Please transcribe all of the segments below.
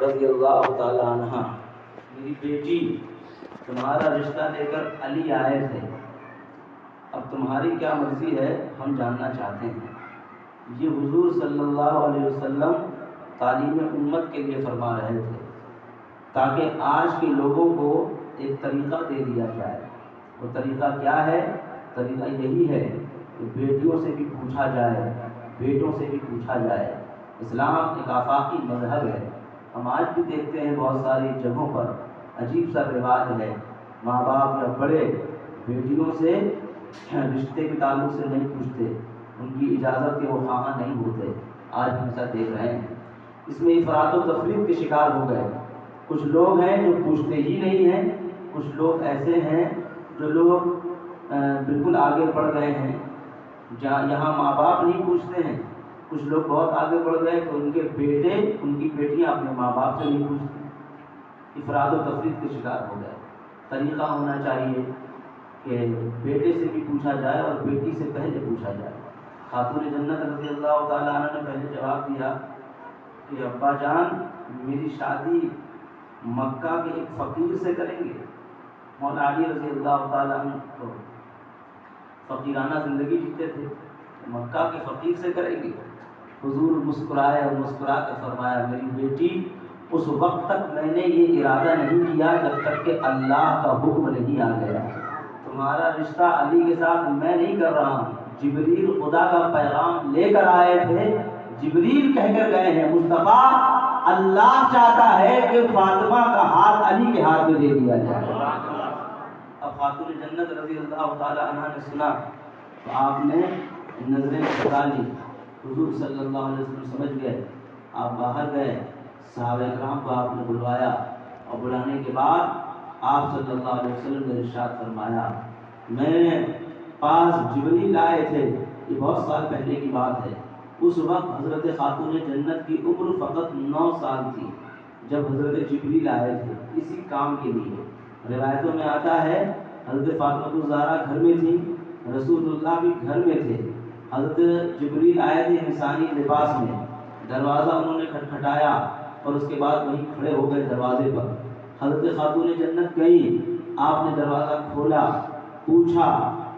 رضی اللہ تعالی عنہ، میری بیٹی تمہارا رشتہ لے کر علی آئے تھے، اب تمہاری کیا مرضی ہے ہم جاننا چاہتے ہیں۔ یہ حضور صلی اللہ علیہ وسلم تعلیم امت کے لیے فرما رہے تھے تاکہ آج کے لوگوں کو ایک طریقہ دے دیا جائے۔ وہ طریقہ کیا ہے؟ طریقہ یہی ہے کہ بیٹیوں سے بھی پوچھا جائے، بیٹوں سے بھی پوچھا جائے۔ اسلام ایک آفاقی مذہب ہے۔ ہم آج بھی دیکھتے ہیں بہت ساری جگہوں پر عجیب سا رواج ہے، ماں باپ یا بڑے بیٹیوں سے رشتے کے تعلق سے نہیں پوچھتے، ان کی اجازت کے وہ خواہاں نہیں ہوتے۔ آج ہم ایسا دیکھ رہے ہیں، اس میں افراط و تفریط کے شکار ہو گئے۔ کچھ لوگ ہیں جو پوچھتے ہی نہیں ہیں، کچھ لوگ ایسے ہیں جو لوگ بالکل آگے بڑھ گئے ہیں، یہاں ماں باپ نہیں پوچھتے ہیں۔ کچھ لوگ بہت آگے بڑھ گئے کہ ان کے بیٹے، ان کی بیٹیاں اپنے ماں باپ سے نہیں پوچھتی، افراد و تفریط کے شکار ہو گئے۔ طریقہ ہونا چاہیے کہ بیٹے سے بھی پوچھا جائے اور بیٹی سے پہلے پوچھا جائے۔ خاتون جنت رضی اللہ تعالیٰ عنہ نے پہلے جواب دیا کہ ابا جان، میری شادی مکہ کے ایک فقیر سے کریں گے۔ مولا علی رضی اللہ تعالیٰ عنہ تو فقیرانہ زندگی جیتے تھے، مکہ کے فقیر سے کریں گے۔ حضور مسکرائے اور مسکرا کر فرمایا، میری بیٹی، اس وقت تک میں نے یہ ارادہ نہیں کیا جب تک کہ اللہ کا حکم نہیں آ گیا۔ تمہارا رشتہ علی کے ساتھ میں نہیں کر رہا ہوں، جبریل خدا کا پیغام لے کر آئے تھے، جبریل کہہ کر گئے ہیں مصطفیٰ اللہ چاہتا ہے کہ فاطمہ کا ہاتھ علی کے ہاتھ میں دے دیا جائے۔ اب خاتون جنت رضی اللہ تعالی عنہ نے سنا تو آپ نے نظریں چڑھا لی۔ حضور صلی اللہ علیہ وسلم سمجھ گئے، آپ باہر گئے، صحابہ کرام کو آپ نے بلوایا اور بلانے کے بعد آپ صلی اللہ علیہ وسلم نے ارشاد فرمایا، میرے پاس جبریل آئے تھے، یہ بہت سال پہلے کی بات ہے۔ اس وقت حضرت خاتون جنت کی عمر فقط 9 سال تھی جب حضرت جبریل آئے تھے اسی کام کے لیے۔ روایتوں میں آتا ہے حضرت فاطمہ الزہرا گھر میں تھی، رسول اللہ بھی گھر میں تھے۔ حضرت جبریل آئے تھے انسانی لباس میں، دروازہ انہوں نے کھٹکھٹایا اور اس کے بعد وہیں کھڑے ہو گئے دروازے پر۔ حضرت خاتون جنت گئی، آپ نے دروازہ کھولا، پوچھا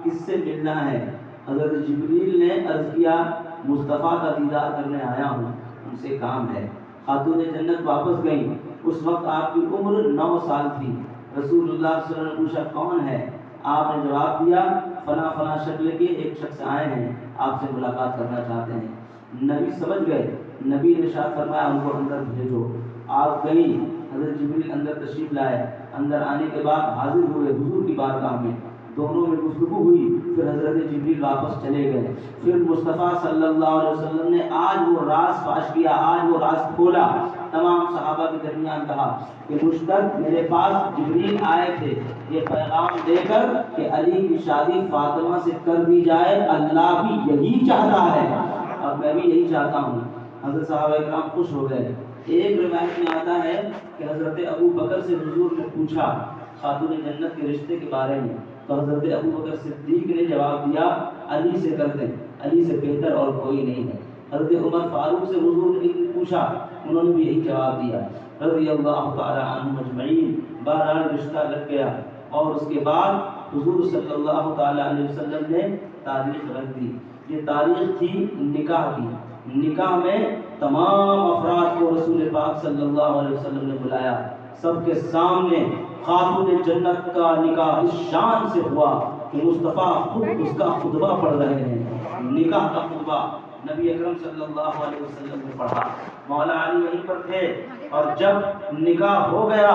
کس سے ملنا ہے؟ حضرت جبریل نے عرض کیا مصطفیٰ کا دیدار کرنے آیا ہوں، ان سے کام ہے۔ خاتون جنت واپس گئیں، اس وقت آپ کی عمر 9 سال تھی۔ رسول اللہ صلی اللہ علیہ وسلم نے پوچھا کون ہے؟ آپ نے جواب دیا فلاں فلاں شکل کے ایک شخص آئے ہیں، آپ سے ملاقات کرنا چاہتے ہیں۔ نبی سمجھ گئے، نبی نے ارشاد فرمایا ان کو اندر بھیجو۔ آپ گئیں، حضرت جبریل اندر تشریف لائے، اندر آنے کے بعد حاضر ہوئے حضور کی بارگاہ میں، دونوں میں گفتگو ہوئی، پھر حضرت جبریل واپس چلے گئے۔ پھر مصطفیٰ صلی اللہ علیہ وسلم نے آج وہ راز فاش کیا، آج وہ راز کھولا، تمام صحابہ کے درمیان کہا کہ مشتق میرے پاس جبریل آئے تھے یہ پیغام دے کر کہ علی کی شادی فاطمہ سے کر دی جائے، اللہ بھی یہی چاہتا ہے اور میں بھی یہی چاہتا ہوں۔ حضرت صحابہ کرام خوش ہو گئے۔ ایک روایت میں آتا ہے کہ حضرت ابو بکر سے حضور نے پوچھا خاتون جنت کے رشتے کے بارے میں، تو حضرت ابو بکر صدیق نے جواب دیا علی سے کر دیں، علی سے بہتر اور کوئی نہیں ہے۔ حضرت عمر فاروق سے حضور نے پوچھا، انہوں نے بھی یہی جواب دیا، رضی اللہ تعالی عنہم اجمعین۔ بہرحال رشتہ لگ گیا اور اس کے بعد حضور صلی اللہ تعالی علیہ وسلم نے تاریخ رکھ دی۔ یہ تاریخ تھی نکاح کی۔ نکاح میں تمام افراد کو رسول پاک صلی اللہ علیہ وسلم نے بلایا، سب کے سامنے خاتون جنت کا نکاح اس شان سے ہوا کہ مصطفیٰ خود اس کا خطبہ پڑھ رہے ہیں۔ نکاح کا خطبہ نبی اکرم صلی اللہ علیہ وسلم نے پڑھا، مولا علی وہیں پر تھے، اور جب نکاح ہو گیا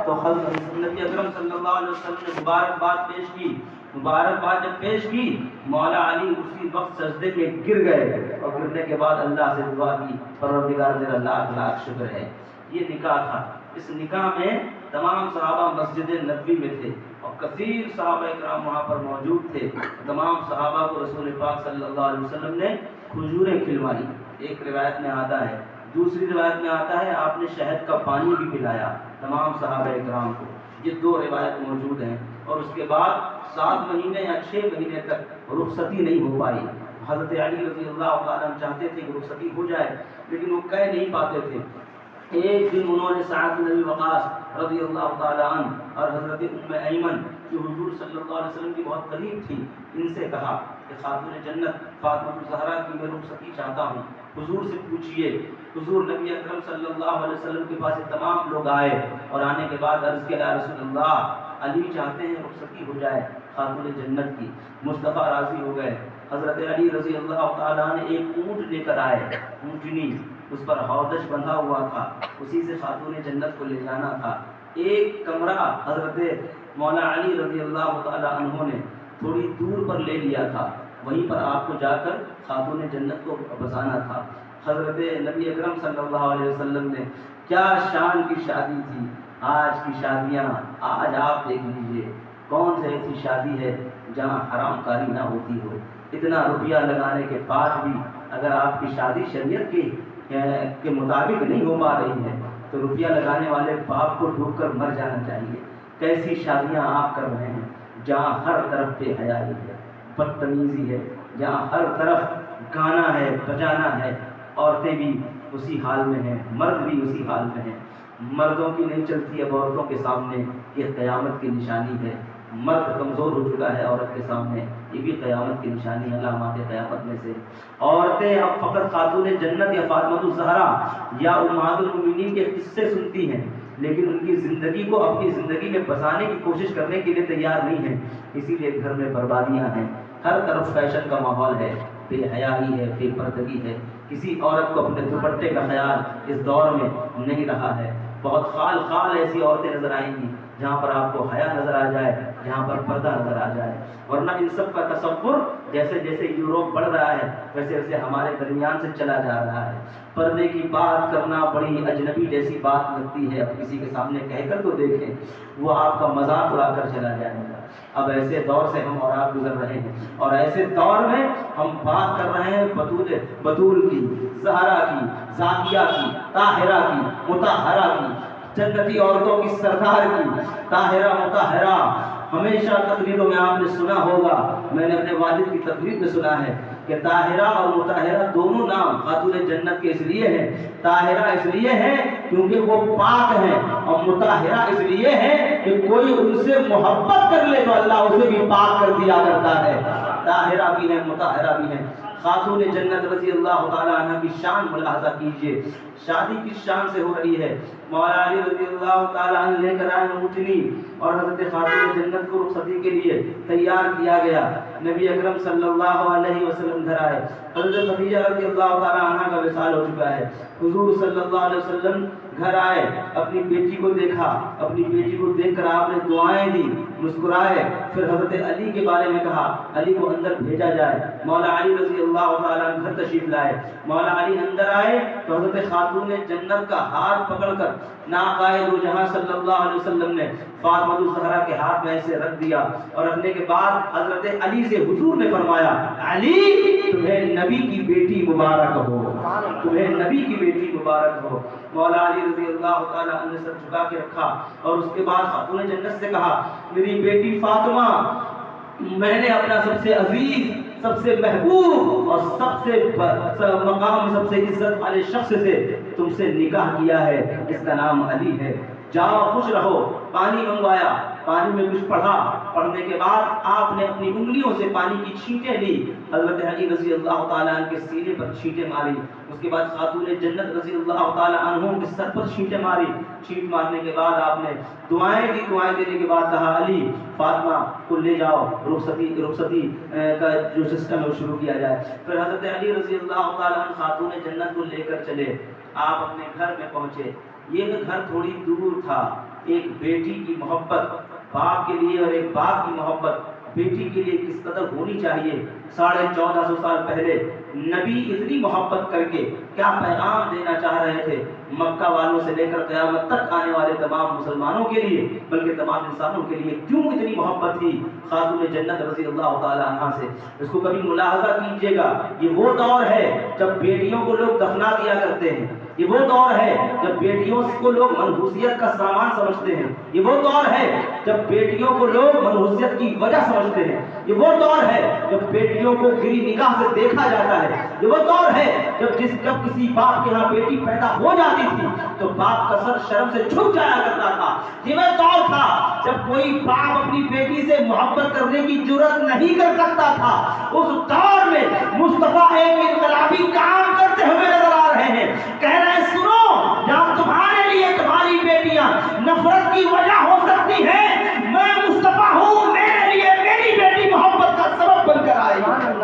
تو حضرت نبی اکرم صلی اللہ علیہ وسلم نے مبارکباد پیش کی۔ مبارکباد جب پیش کی، مولا علی اسی وقت سجدے میں گر گئے اور گرنے کے بعد اللہ سے دعا کی، پروردگار تیرا لاکھ لاکھ شکر ہے۔ یہ نکاح تھا۔ اس نکاح میں تمام صحابہ مسجد نبوی میں تھے اور کثیر صحابہ کرام وہاں پر موجود تھے۔ تمام صحابہ کو رسول پاک صلی اللہ علیہ وسلم نے کھجوریں کھلوائی، ایک روایت میں آتا ہے۔ دوسری روایت میں آتا ہے آپ نے شہد کا پانی بھی پلایا تمام صحابہ کرام کو۔ یہ 2 روایت موجود ہیں۔ اور اس کے بعد 7 مہینے یا 6 مہینے تک رخصتی نہیں ہو پائی۔ حضرت علی رضی اللہ تعالیٰ عنہ چاہتے تھے کہ رخصتی ہو جائے لیکن وہ کہہ نہیں پاتے تھے۔ ایک دن انہوں نے سعد بن ابی وقاص رضی اللہ تعالیٰ عنہ اور حضرت ام ایمن جو حضور صلی اللہ علیہ وسلم کی بہت قریب تھی، ان سے کہا کہ خاتون جنت فاطمہ الزہرا کی میں رخصتی چاہتا ہوں، حضور سے پوچھئے۔ حضور نبی اکرم صلی اللہ علیہ وسلم کے پاس تمام لوگ آئے اور آنے کے بعد عرض کیا یا رسول اللہ، علی چاہتے ہیں رخصتی ہو جائے خاتون جنت کی۔ مصطفیٰ راضی ہو گئے۔ حضرت علی رضی اللہ تعالیٰ نے ایک اونٹ لے کر آئے، اونٹنی، اس پر ہودج بندھا ہوا تھا، اسی سے خاتون جنت کو لے جانا تھا۔ ایک کمرہ حضرت مولا علی رضی اللہ تعالیٰ عنہ نے تھوڑی دور پر لے لیا تھا، وہیں پر آپ کو جا کر خاتون جنت کو بسانا تھا۔ حضرت نبی اکرم صلی اللہ علیہ وسلم نے کیا شان کی شادی تھی۔ آج کی شادیاں، آج آپ دیکھ لیجئے کون سی ایسی شادی ہے جہاں حرام کاری نہ ہوتی ہو۔ اتنا روپیہ لگانے کے بعد بھی اگر آپ کی شادی شریعت کے مطابق نہیں ہو پا رہی ہے تو روپیہ لگانے والے باپ کو ڈوب کر مر جانا چاہیے۔ کیسی شادیاں آپ کر رہے ہیں جہاں ہر طرف بے حیائی ہے، بدتمیزی ہے، جہاں ہر طرف گانا ہے، بجانا ہے، عورتیں بھی اسی حال میں ہیں، مرد بھی اسی حال میں ہیں۔ مردوں کی نہیں چلتی اب عورتوں کے سامنے، یہ قیامت کی نشانی ہے۔ مرد کمزور ہو چکا ہے عورت کے سامنے، یہ بھی قیامت کی نشانی ہے، علامات قیامت میں سے۔ عورتیں اب فقط خاتون جنت یا فاطمہ الزہرا یا امہات المومنین کے قصے سنتی ہیں، لیکن ان کی زندگی کو اپنی زندگی میں بسانے کی کوشش کرنے کے لیے تیار نہیں ہیں۔ اسی لیے گھر میں بربادیاں ہیں، ہر طرف فیشن کا ماحول ہے، بے حیائی ہے، بے پردگی ہے۔ کسی عورت کو اپنے دوپٹے کا خیال اس دور میں نہیں رہا ہے۔ بہت خال خال ایسی عورتیں نظر آئیں گی جہاں پر آپ کو حیا نظر آ جائے، جہاں پر پردہ نظر آ جائے، ورنہ ان سب کا تصور جیسے جیسے یوروپ بڑھ رہا ہے ویسے ویسے ہمارے درمیان سے چلا جا رہا ہے۔ پردے کی بات کرنا بڑی اجنبی جیسی بات لگتی ہے، اب کسی کے سامنے کہہ کر تو دیکھیں، وہ آپ کا مذاق اڑا کر چلا جائے گا۔ اب ایسے دور سے ہم اور آپ گزر رہے ہیں، اور ایسے دور میں ہم بات کر رہے ہیں بطول کی، زہرا کی، زاکیہ کی، طاہرہ کی، مطہرہ کی، جنتی عورتوں کی سردار کی، طاہرہ مطہرہ۔ ہمیشہ تقریروں میں آپ نے سنا ہوگا، میں نے اپنے والد کی تقریر میں سنا ہے کہ طاہرہ اور مطہرہ دونوں نام خاتون جنت کے اس لیے ہیں، طاہرہ اس لیے ہے کیونکہ وہ پاک ہیں، اور مطہرہ اس لیے ہے کہ کوئی ان سے محبت کر لے تو اللہ اسے بھی پاک کر دیا کرتا ہے۔ طاہرہ بھی ہیں، مطہرہ بھی ہیں۔ خاتون جنت رضی اللہ تعالیٰ عنہ کی شان ملاحظہ کیجئے، شادی کس شان سے ہو رہی ہے۔ مولا علی رضی اللہ تعالیٰ عنہ لے کر آئے اونٹنی، اور حضرت خاتون جنت کو رخصتی کے لیے تیار کیا گیا۔ نبی اکرم صلی اللہ علیہ وسلم گھر آئے، حضرت خدیجہ رضی اللہ تعالیٰ عنہ کا وصال ہو چکا ہے۔ حضور صلی اللہ علیہ وسلم گھر آئے، اپنی بیٹی کو دیکھا، اپنی بیٹی کو دیکھ کر آپ نے دعائیں دی، مسکرائے، پھر حضرت علی کے بارے میں کہا علی کو اندر بھیجا جائے۔ مولا علی رضی اللہ تعالیٰ عنہ گھر تشریف لائے، مولا علی اندر آئے تو حضرت خاتون جنت کا ہاتھ پکڑ کر ناقائے دو جہاں صلی اللہ علیہ وسلم نے فاطمہ الزہرا کے ہاتھ میں ایسے رکھ دیا، اور رکھنے کے بعد حضرت علی سے حضور نے فرمایا علی تمہیں نبی کی بیٹی مبارک ہو، تمہیں نبی کی بیٹی مبارک ہو۔ مولا علی رضی اللہ تعالیٰ عنہ نے سر جھکا کے رکھا، اور اس کے بعد خاتون جنت سے کہا میری بیٹی فاطمہ، میں نے اپنا سب سے عزیز، سب سے محبوب اور سب سے مقام، سب سے عزت والے شخص سے تم سے نکاح کیا ہے، اس کا نام علی ہے، جاؤ خوش رہو۔ پانی منگوایا، پانی میں کچھ پڑھا، پڑھنے کے بعد آپ نے اپنی انگلیوں سے پانی کی چھینٹیں لی، حضرت علی رضی اللہ تعالیٰ عنہ کے سینے پر چھینٹیں ماری، اس کے بعد خاتون جنت رضی اللہ تعالیٰ عنہ کے سر پر چھینٹیں ماری، چھینٹ مارنے کے بعد آپ نے دعائیں دی، دعائیں دینے کے بعد کہا علی فاطمہ کو لے جاؤ، رخصتی کا جو سسٹم ہے وہ شروع کیا جائے۔ پھر حضرت علی رضی اللہ تعالیٰ عنہ خاتون جنت کو لے کر چلے، آپ اپنے گھر میں پہنچے۔ یہ گھر تھوڑی دور تھا، ایک بیٹی کی محبت باپ کے لیے اور ایک باپ کی محبت بیٹی کے لیے کس قدر ہونی چاہیے۔ 1450 سال پہلے نبی اتنی محبت کر کے کیا پیغام دینا چاہ رہے تھے مکہ والوں سے لے کر قیامت تک آنے والے تمام مسلمانوں کے لیے، بلکہ تمام انسانوں کے لیے کیوں اتنی محبت تھی خاتون جنت رضی اللہ تعالی عنہا سے۔ اس کو کبھی ملاحظہ کیجئے گا، یہ وہ دور ہے جب بیٹیوں کو لوگ دفنا دیا کرتے ہیں، یہ وہ دور ہے جب بیٹیوں کو لوگ منحوسیت کا سامان سمجھتے ہیں، یہ وہ دور ہے جب بیٹیوں کو لوگ منحوسیت کی وجہ سمجھتے ہیں، یہ وہ دور ہے جب بیٹیوں کو گری نگاہ سے دیکھا جاتا ہے، یہ وہ دور ہے جب کسی باپ کے ہاں بیٹی پیدا ہو جاتی تھی تو باپ کا سر شرم سے جھک جایا کرتا تھا۔ یہ وہ دور تھا جب کوئی باپ اپنی بیٹی سے محبت کرنے کی جرات نہیں کر سکتا تھا۔ اس دور میں مصطفیٰ ایک انقلابی کام کرتے ہوئے نظر آ رہے ہیں، کہہ رہے ہیں سنو، جہاں تمہارے لیے تمہاری بیٹیاں نفرت کی وجہ ہو سکتی ہیں، میں مصطفیٰ ہوں، میرے لیے میری بیٹی محبت کا سبب بن کر آئے گی۔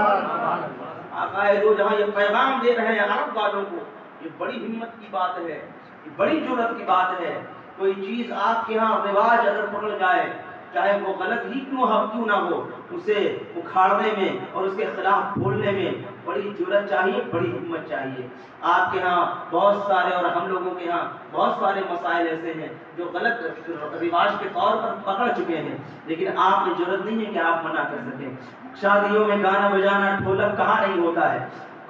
آقا دو جہاں یہ پیغام دے رہے ہیں عرب والوں کو، یہ بڑی ہمت کی بات ہے، یہ بڑی جرات کی بات ہے۔ کوئی چیز آپ کے ہاں رواج اگر پکڑ جائے، چاہے وہ غلط ہی کیوں نہ ہو، اسے اکھاڑنے میں اور اس کے خلاف بولنے میں بڑی جرات چاہیے، بڑی ہمت چاہیے۔ آپ کے ہاں بہت سارے اور ہم لوگوں کے ہاں بہت سارے مسائل ایسے ہیں جو غلط رواج کے طور پر پکڑ چکے ہیں، لیکن آپ میں جرات نہیں ہے کہ آپ منع کر سکیں۔ شادیوں میں گانا بجانا ڈھولک کہاں نہیں ہوتا ہے،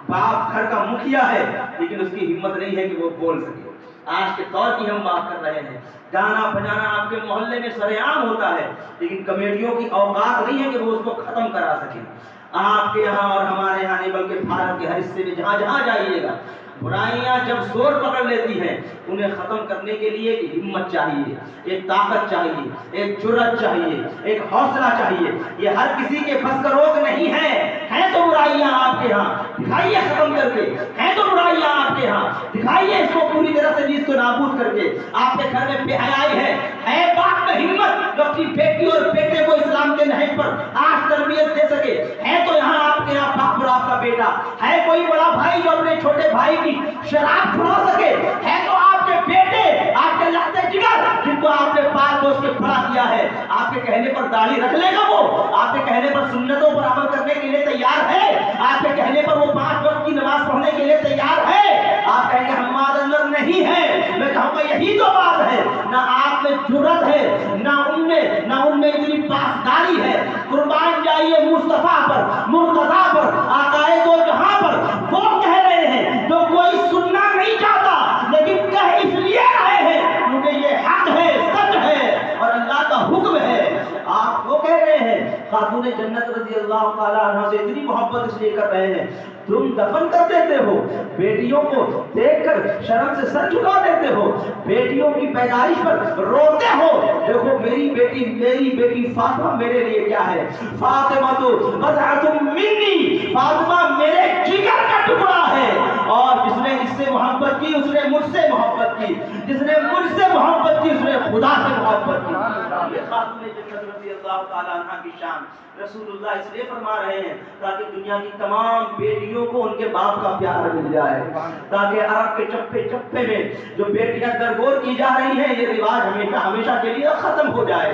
باپ گھر کا مکھیا ہے لیکن اس کی ہمت نہیں ہے کہ وہ بول سکے۔ آج کے دور کی ہم بات کر رہے ہیں، گانا بجانا آپ کے محلے میں سر عام ہوتا ہے لیکن کمیٹیوں کی اوقات نہیں ہے کہ وہ اس کو ختم کرا سکیں۔ آپ کے یہاں اور ہمارے یہاں نہیں بلکہ بھارت کے ہر حصے میں جہاں جہاں جائیے گا، برائیاں جب زور پکڑ لیتی ہیں انہیں ختم کرنے کے لیے ایک ہمت چاہیے، ایک طاقت چاہیے، ایک جرات چاہیے، ایک حوصلہ چاہیے۔ یہ ہر کسی کے بس کا روک نہیں ہے۔ ہیں تو برائیاں آپ کے ہاں، دکھائیے ختم کر کے۔ ہیں تو برائیاں آپ کے ہاں، دکھائیے اس کو پوری طرح سے اس کو نابود کر کے۔ آپ کے گھر میں بے حیائی ہے باپ میں ہمت جو اپنی بیٹی اور بیٹے کو اسلام کے نہج پر آج تربیت دے سکے۔ ہے تو یہاں آپ کے یہاں باپ اور آپ کا بیٹا، ہے کوئی بڑا بھائی جو اپنے چھوٹے بھائی کی شراب چھڑا سکے، ہے تو آپ کے بیٹے، آپ کے لگتے جگر جن کو آپ نے پال پوس کے بڑا کیا ہے، آپ کے کہنے پر داڑھی رکھ لے گا وہ، آپ کے کہنے پر سنتوں پر عمل کرنے کے لیے تیار ہے، آپ کے کہنے پر وہ 5 وقت کی نماز پڑھنے کے لیے تیار ہے۔ آپ کہیں گے ہمارے اندر نہیں ہے، میں کہوں گا یہی تو بات ہے، نہ آپ میں جرات ہے، نہ ان میں اتنی پاسداری ہے۔ قربان جائیے مصطفیٰ پر، مرتضیٰ پر، آقا دو جہاں پر، وہ کہہ رہے ہیں جو کوئی سننا نہیں چاہتا لیکن کہہ اس لیے رہے ہیں کیونکہ یہ حق ہے، سچ ہے اور اللہ کا حکم ہے۔ آپ وہ کہہ رہے ہیں، خاتون جنت رضی اللہ تعالیٰ عنہ سے اتنی محبت اس لیے کر رہے ہیں، تم دفن کر دیتے ہو، بیٹیوں کو دیکھ کر شرم سے سر جھکا دیتے ہو، بیٹیوں کی پیدائش پر روتے ہو۔ دیکھو میری بیٹی فاطمہ میرے لیے کیا ہے، فاطمہ تو بضعۃ منی، فاطمہ میرے جگر کا ٹکڑا ہے، اور جس نے اس سے محبت کی اس نے مجھ سے محبت کی، جس نے مجھ سے محبت کی اس نے خدا سے محبت کی۔ یہ خاتون جنت رضی اللہ تعالیٰ عنہ کی شان رسول اللہ اس لیے فرما رہے ہیں تاکہ دنیا کی تمام بیٹیوں کو ان کے باپ کا پیار مل جائے، تاکہ عرب کے چپے چپے میں جو بیٹیاں درگور کی جا رہی ہیں یہ رواج ہمیشہ کے لیے ختم ہو جائے۔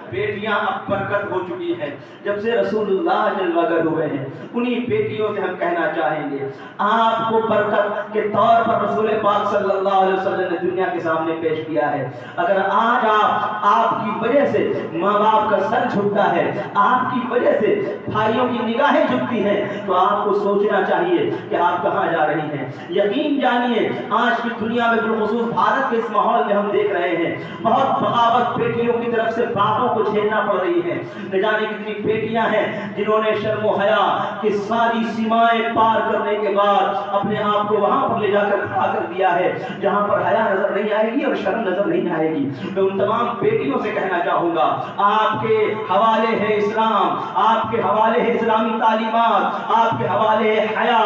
بیٹیاں اب برکت ہو چکی ہیں جب سے رسول اللہ جلوہ گر ہوئے ہیں، انہی بیٹیوں سے ہم کہنا چاہیں گے آپ کو برکت کے طور پر رسول پاک صلی اللہ علیہ وسلم نے دنیا کے سامنے پیش کیا ہے۔ اگر آج آپ کی وجہ سے ماں باپ کا سر جھکتا ہے، آپ کی وجہ سے بھائیوں کی نگاہیں جھکتی ہیں، تو آپ کو سوچنا چاہیے کہ آپ کہاں جا رہی ہیں۔ یقین جانیے آج کی دنیا میں بالخصوص بھارت کے اس ماحول میں ہم دیکھ رہے ہیں بہت بغاوت بیٹیوں کی طرف سے باپوں کو جھیلنا پڑ رہی ہے۔ نہ جانے کتنی بیٹیاں ہیں جنہوں نے شرم و حیا کی ساری سیمائیں پار کرنے کے بعد اپنے آپ کو وہاں پر لے جا کر کھڑا کر دیا ہے جہاں پر حیا نظر نہیں آئے گی اور شرم نظر نہیں آئے گی۔ میں ان تمام بیٹیوں سے کہنا چاہوں گا آپ کے حوالے ہے اسلام، آپ کے حوالے ہے اسلامی تعلیمات، آپ کے حوالے ہے حیا،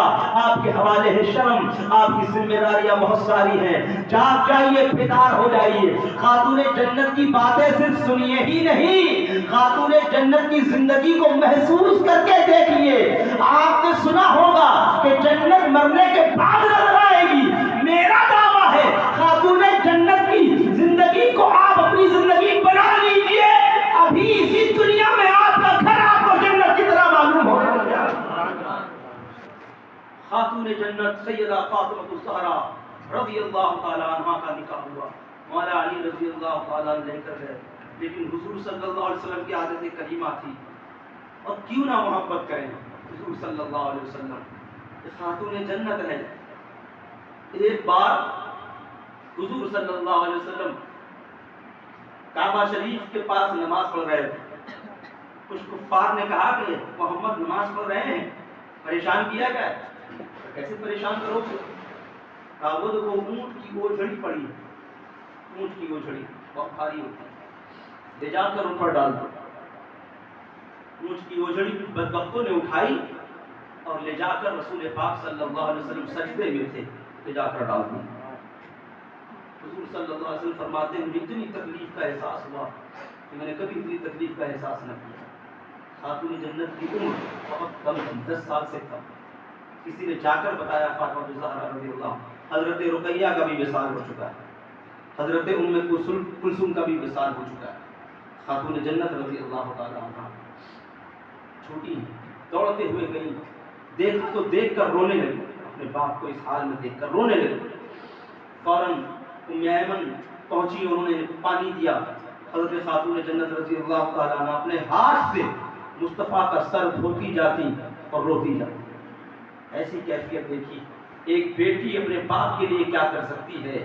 آپ کے حوالے ہے شرم، آپ کی ذمہ داریاں بہت ساری ہیں۔ جاگ جائیے، بیدار ہو جائیے۔ خاتون جنت کی باتیں صرف سنیے ہی نہیں، خاتون جنت کی زندگی کو محسوس کر کے دیکھیے۔ آپ نے سنا ہوگا کہ جنت مرنے کے بعد نظر آئے گی، میرا دعویٰ ہے خاتون جنت کی زندگی کو آپ اپنی زندگی بنا لیجئے، ابھی اسی دنیا میں آپ کا گھر آپ کو جنت کی طرح معلوم ہو گیا۔ خاتون جنت سیدہ فاطمہ الزہرا رضی اللہ تعالیٰ عنہ کا نکاح ہوا، مولا علی رضی اللہ تعالیٰ عنہ لے کر گئے، لیکن حضور صلی اللہ علیہ وسلم کی عادت کریمہ تھی، اور کیوں نہ محبت کریں حضور صلی اللہ علیہ وسلم، خاتون جنت ہے۔ ایک بار حضور صلی اللہ علیہ وسلم کعبہ شریف کے پاس نماز پڑھ رہے تھے. کچھ کفار نے کہا کہ محمد نماز پڑھ رہے ہیں، پریشان کیا گیا. کیسے پریشان کرو گے؟ کہا وہ دیکھو اونٹ کی اوجھڑی پڑی ہے، اونٹ کی اوجھڑی بہت بھاری ہوتی ہے، لے جا کر اوپر ڈال دو. اونٹ کی اوجھڑی بدبختوں نے اٹھائی اور لے جا کر رسول پاک صلی اللہ علیہ وسلم سجدے میں تھے، لے جا کر ڈال دی. حضور صلی اللہ علیہ وسلم فرماتے ہیں مجھے اتنی تکلیف کا احساس ہوا کہ میں نے کبھی اتنی تکلیف کا احساس نہ کیا. خاتون جنت کی عمر بہت کم تھی، 10 سال سے کم. کسی نے جا کر بتایا فاطمہ الزہرا رضی اللہ عنہا، حضرت رقیہ کا بھی وصال ہو چکا ہے، حضرت ام کلثوم کا بھی وصال ہو چکا ہے. خاتون جنت رضی اللہ تعالی عنہا چھوٹی دوڑتے ہوئے گئی، دیکھ کر رونے لگی، اپنے باپ کو اس حال میں دیکھ کر رونے لگی. فوراً ام ایمن پہنچی، انہوں نے پانی دیا. حضرت خاتون جنت رضی اللہ تعالیٰ عنہ اپنے ہاتھ سے مصطفیٰ کا سر دھوتی جاتی اور روتی جاتی. ایسی کیفیت دیکھی. ایک بیٹی اپنے باپ کے لیے کیا کر سکتی ہے،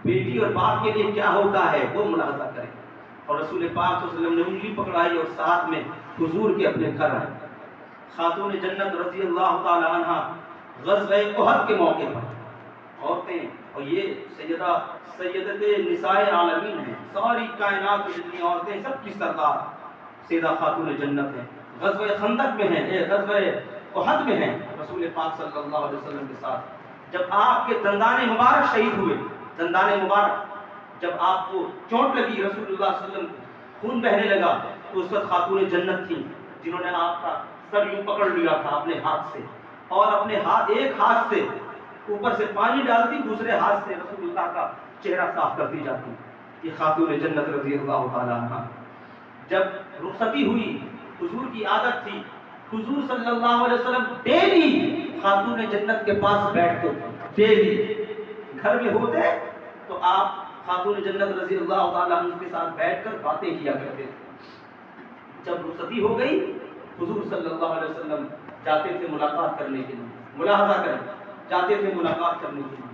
بیٹی اور باپ کے لیے کیا ہوتا ہے وہ ملاحظہ کریں. اور رسول پاک صلی اللہ علیہ وسلم نے انگلی پکڑائی اور ساتھ میں حضور کے اپنے گھر آئے. خاتون جنت رضی اللہ تعالی عنہ غزوہ احد کے موقع پر عورتیں، اور یہ سیدت نساء عالمین ہیں، ساری کائنات کی جتنی عورتیں سب کی سردار سیدہ خاتون جنت ہیں. غزوہ خندق میں ہیں، غزوہ احد میں ہیں رسول پاک صلی اللہ علیہ وسلم کے ساتھ. جب آپ کے دندان مبارک شہید ہوئے، دندان مبارک جب آپ کو چوٹ لگی، رسول اللہ صلی اللہ علیہ وسلم خون بہنے لگا، تو اس وقت خاتون جنت تھی جنہوں نے آپ کا سر یوں پکڑ لیا تھا اپنے ہاتھ سے، اور اپنے ہاتھ ایک ہاتھ سے اوپر سے پانی ڈالتی، دوسرے ہاتھ سے رسول اللہ کا چہرہ صاف کرتی جاتی. یہ خاتون جنت رضی اللہ تعالی عنہ. جب رخصتی ہوئی، حضور کی عادت تھی، حضور صلی اللہ علیہ وسلم ڈیلی خاتون جنت کے پاس بیٹھتے، ڈیلی گھر میں ہوتے تو آپ خاتون جنت رضی اللہ تعالیٰ عنہ کے ساتھ بیٹھ کر باتیں کیا کرتے تھے. جب رخصتی ہو گئی، حضور صلی اللہ علیہ وسلم جاتے تھے ملاقات کرنے کے لیے. ملاحظہ کریں، جاتے تھے ملاقات کرنے کے لیے.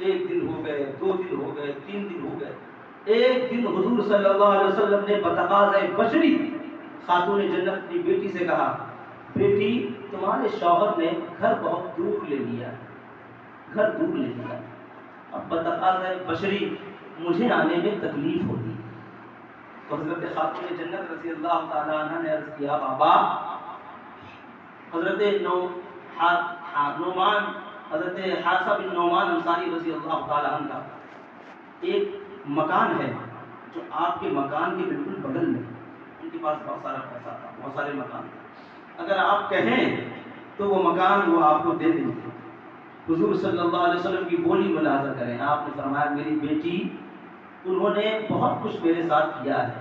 1 دن ہو گئے، 2 دن ہو گئے، 3 دن ہو گئے. ایک دن حضور صلی اللہ علیہ وسلم نے بتقاضۂ بشری خاتون جنت اپنی بیٹی سے کہا، بیٹی تمہارے شوہر نے گھر بہت دور لے لیا، گھر دور لے لیا، اب بتقاضۂ بشری مجھے آنے میں تکلیف ہوتی. تو حضرت خاتون جنت رضی اللہ تعالیٰ عنہ نے عرض کیا، بابا، حضرت نعمان، حضرت حارثہ بن نعمان انصاری رضی اللہ تعالیٰ عنہ کا ایک مکان ہے جو آپ کے مکان کے بالکل بغل میں، ان کے پاس بہت سارا پیسہ تھا، بہت سارے مکان تھے، اگر آپ کہیں تو وہ مکان وہ آپ کو دے دیں گے. حضور صلی اللہ علیہ وسلم کی بولی ملاحظہ کریں. آپ نے فرمایا، میری بیٹی انہوں نے بہت کچھ میرے ساتھ کیا ہے،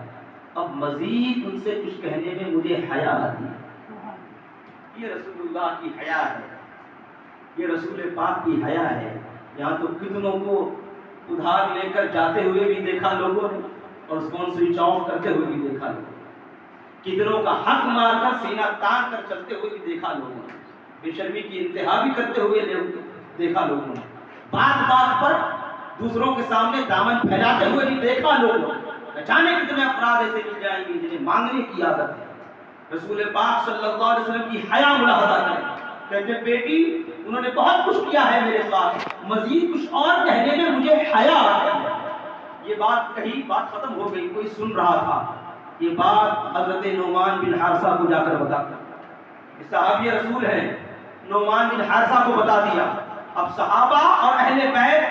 اب مزید ان سے کچھ کہنے میں مجھے حیا آتی ہے. یہ رسول اللہ کی حیا ہے، یہ رسول پاک کی حیا ہے. یہاں تو کتنوں کو ادھار لے کر جاتے ہوئے بھی دیکھا لوگوں نے، اور فون سوئچ آف کرتے ہوئے بھی دیکھا لوگوں نے. کتنوں کا حق مار کر سینہ تان کر چلتے ہوئے بھی دیکھا لوگوں نے. بے شرمی کی انتہا بھی کرتے ہوئے دیکھا لوگوں نے. بات بات پر دوسروں کے سامنے دامن پھیلاتے ہوئے بھی دیکھا لوگوں نے. نہ جانے کتنے افراد ایسے مل جائیں گے جنہیں مانگنے کی عادت ہے. رسول پاک صلی اللہ علیہ وسلم کی حیا ملاحظہ کریں. کہتے ہیں، بیٹی انہوں نے بہت کچھ کیا ہے میرے ساتھ، مزید کچھ اور کہنے میں مجھے حیا آتی ہے. یہ بات کہی، بات ختم ہو گئی، کوئی سن رہا تھا. یہ بات حضرت نعمان بن حارثہ کو جا کر بتا دیا. صحابی رسول ہیں، نعمان بن حارثہ کو بتا دیا. اب صحابہ اور اہل بیت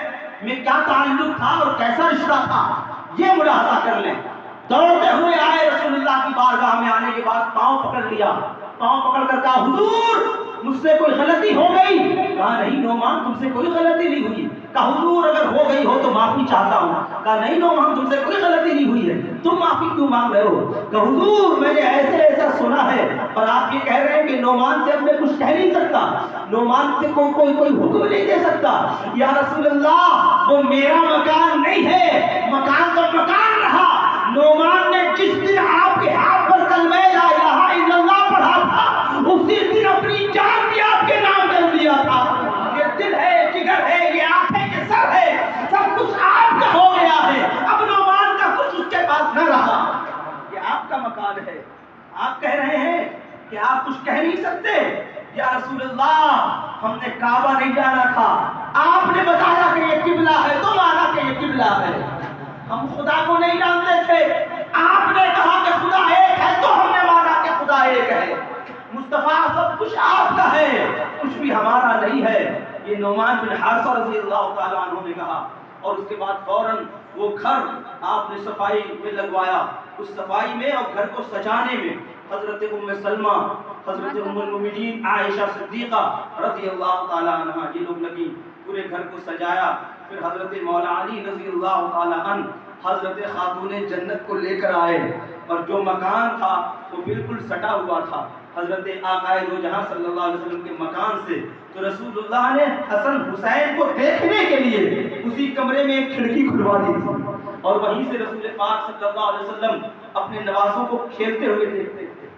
میں کیا تعلق تھا اور کیسا رشتہ تھا یہ ملاحظہ کر لیں. دوڑتے ہوئے آئے رسول اللہ کی بارگاہ میں. آنے کے بعد پاؤں پکڑ لیا، پاؤں پکڑ کر کہا، حضور مجھ سے کوئی غلطی ہو گئی؟ کہا نہیں نعمان، تم سے کوئی غلطی نہیں ہوئی. کہا حضور اگر ہو گئی ہو تو معافی چاہتا ہوں. کہا نہیں نعمان، تم سے کوئی غلطی نہیں ہوئی ہے، تم معافی کیوں مانگ رہے ہو؟ کہا حضور میں نے ایسے ایسا سنا ہے، اور آپ یہ کہہ رہے ہیں کہ نعمان سے اب میں کچھ کہہ نہیں سکتا، نعمان سے کوئی حکم نہیں دے سکتا. یا رسول اللہ وہ میرا مکان نہیں ہے، مکان تو مکان رہا. نعمان نے جس دن آپ کے ہاتھ پر کلمہ لا الہ الا اللہ پڑھا تھا، اسی دن اپنی جان بھی آپ کے نام کر دیا تھا. یہ دل ہے، جگر ہے، یہ آنکھیں، یہ سر ہے، سب کچھ آپ کہہ رہے ہیں کہ آپ کچھ کہہ نہیں سکتے؟ یا رسول اللہ ہم نے کعبہ نہیں جانا تھا، آپ نے بتایا کہ یہ قبلہ ہے تو مانا کہ یہ قبلہ ہے، ہم خدا کو نہیں جانتے تھے، آپ نے کہا کہ خدا ایک ہے تو ہم نے مانا کہ خدا ایک ہے، مصطفیٰ سب کچھ آپ کا ہے، کچھ بھی ہمارا نہیں ہے، یہ نعمان بن حارثہ رضی اللہ تعالیٰ عنہ نے کہا۔ اور اس کے بعد فوراً وہ گھر آپ نے صفائی میں لگوایا، اس صفائی میں اور گھر کو سجانے میں حضرت ام سلمہ، حضرت ام المؤمنین عائشہ صدیقہ رضی اللہ تعالیٰ عنہ یہ لوگ لگی، پورے گھر کو سجایا۔ پھر حضرت مولا علی رضی اللہ تعالیٰ عنہ حضرت خاتون جنت کو لے کر آئے، اور جو مکان تھا وہ بالکل سٹا ہوا تھا حضرت آقا دو جہاں صلی اللہ علیہ وسلم کے مکان سے، تو رسول اللہ نے حسن حسین کو دیکھنے کے لیے اسی کمرے میں ایک کھڑکی کھلوا دی تھی، اور وہیں سے رسول پاک صلی اللہ علیہ وسلم اپنے نوازوں کو کھیلتے ہوئے دیکھتے تھے،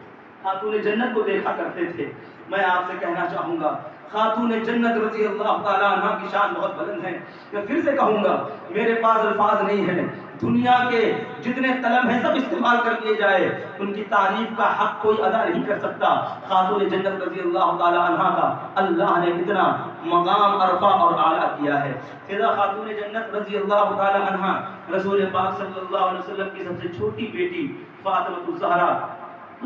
خاتون جنت کو دیکھا کرتے تھے۔ میں آپ سے کہنا چاہوں گا خاتون جنت رضی اللہ تعالیٰ عنہ کی شان بہت بلند ہے۔ میں پھر سے کہوں گا، میرے پاس الفاظ نہیں ہیں، دنیا کے جتنے قلم ہیں سب استعمال کر لیے جائے، ان کی تعریف کا حق کوئی ادا نہیں کر سکتا۔ خاتون جنت رضی اللہ تعالیٰ عنہ کا اللہ نے اتنا مقام عرفہ اور اعلیٰ کیا ہے۔ سیدہ خاتون جنت رضی اللہ تعالیٰ عنہ رسول پاک صلی اللہ علیہ وسلم کی سب سے چھوٹی بیٹی فاطمہ الزہرا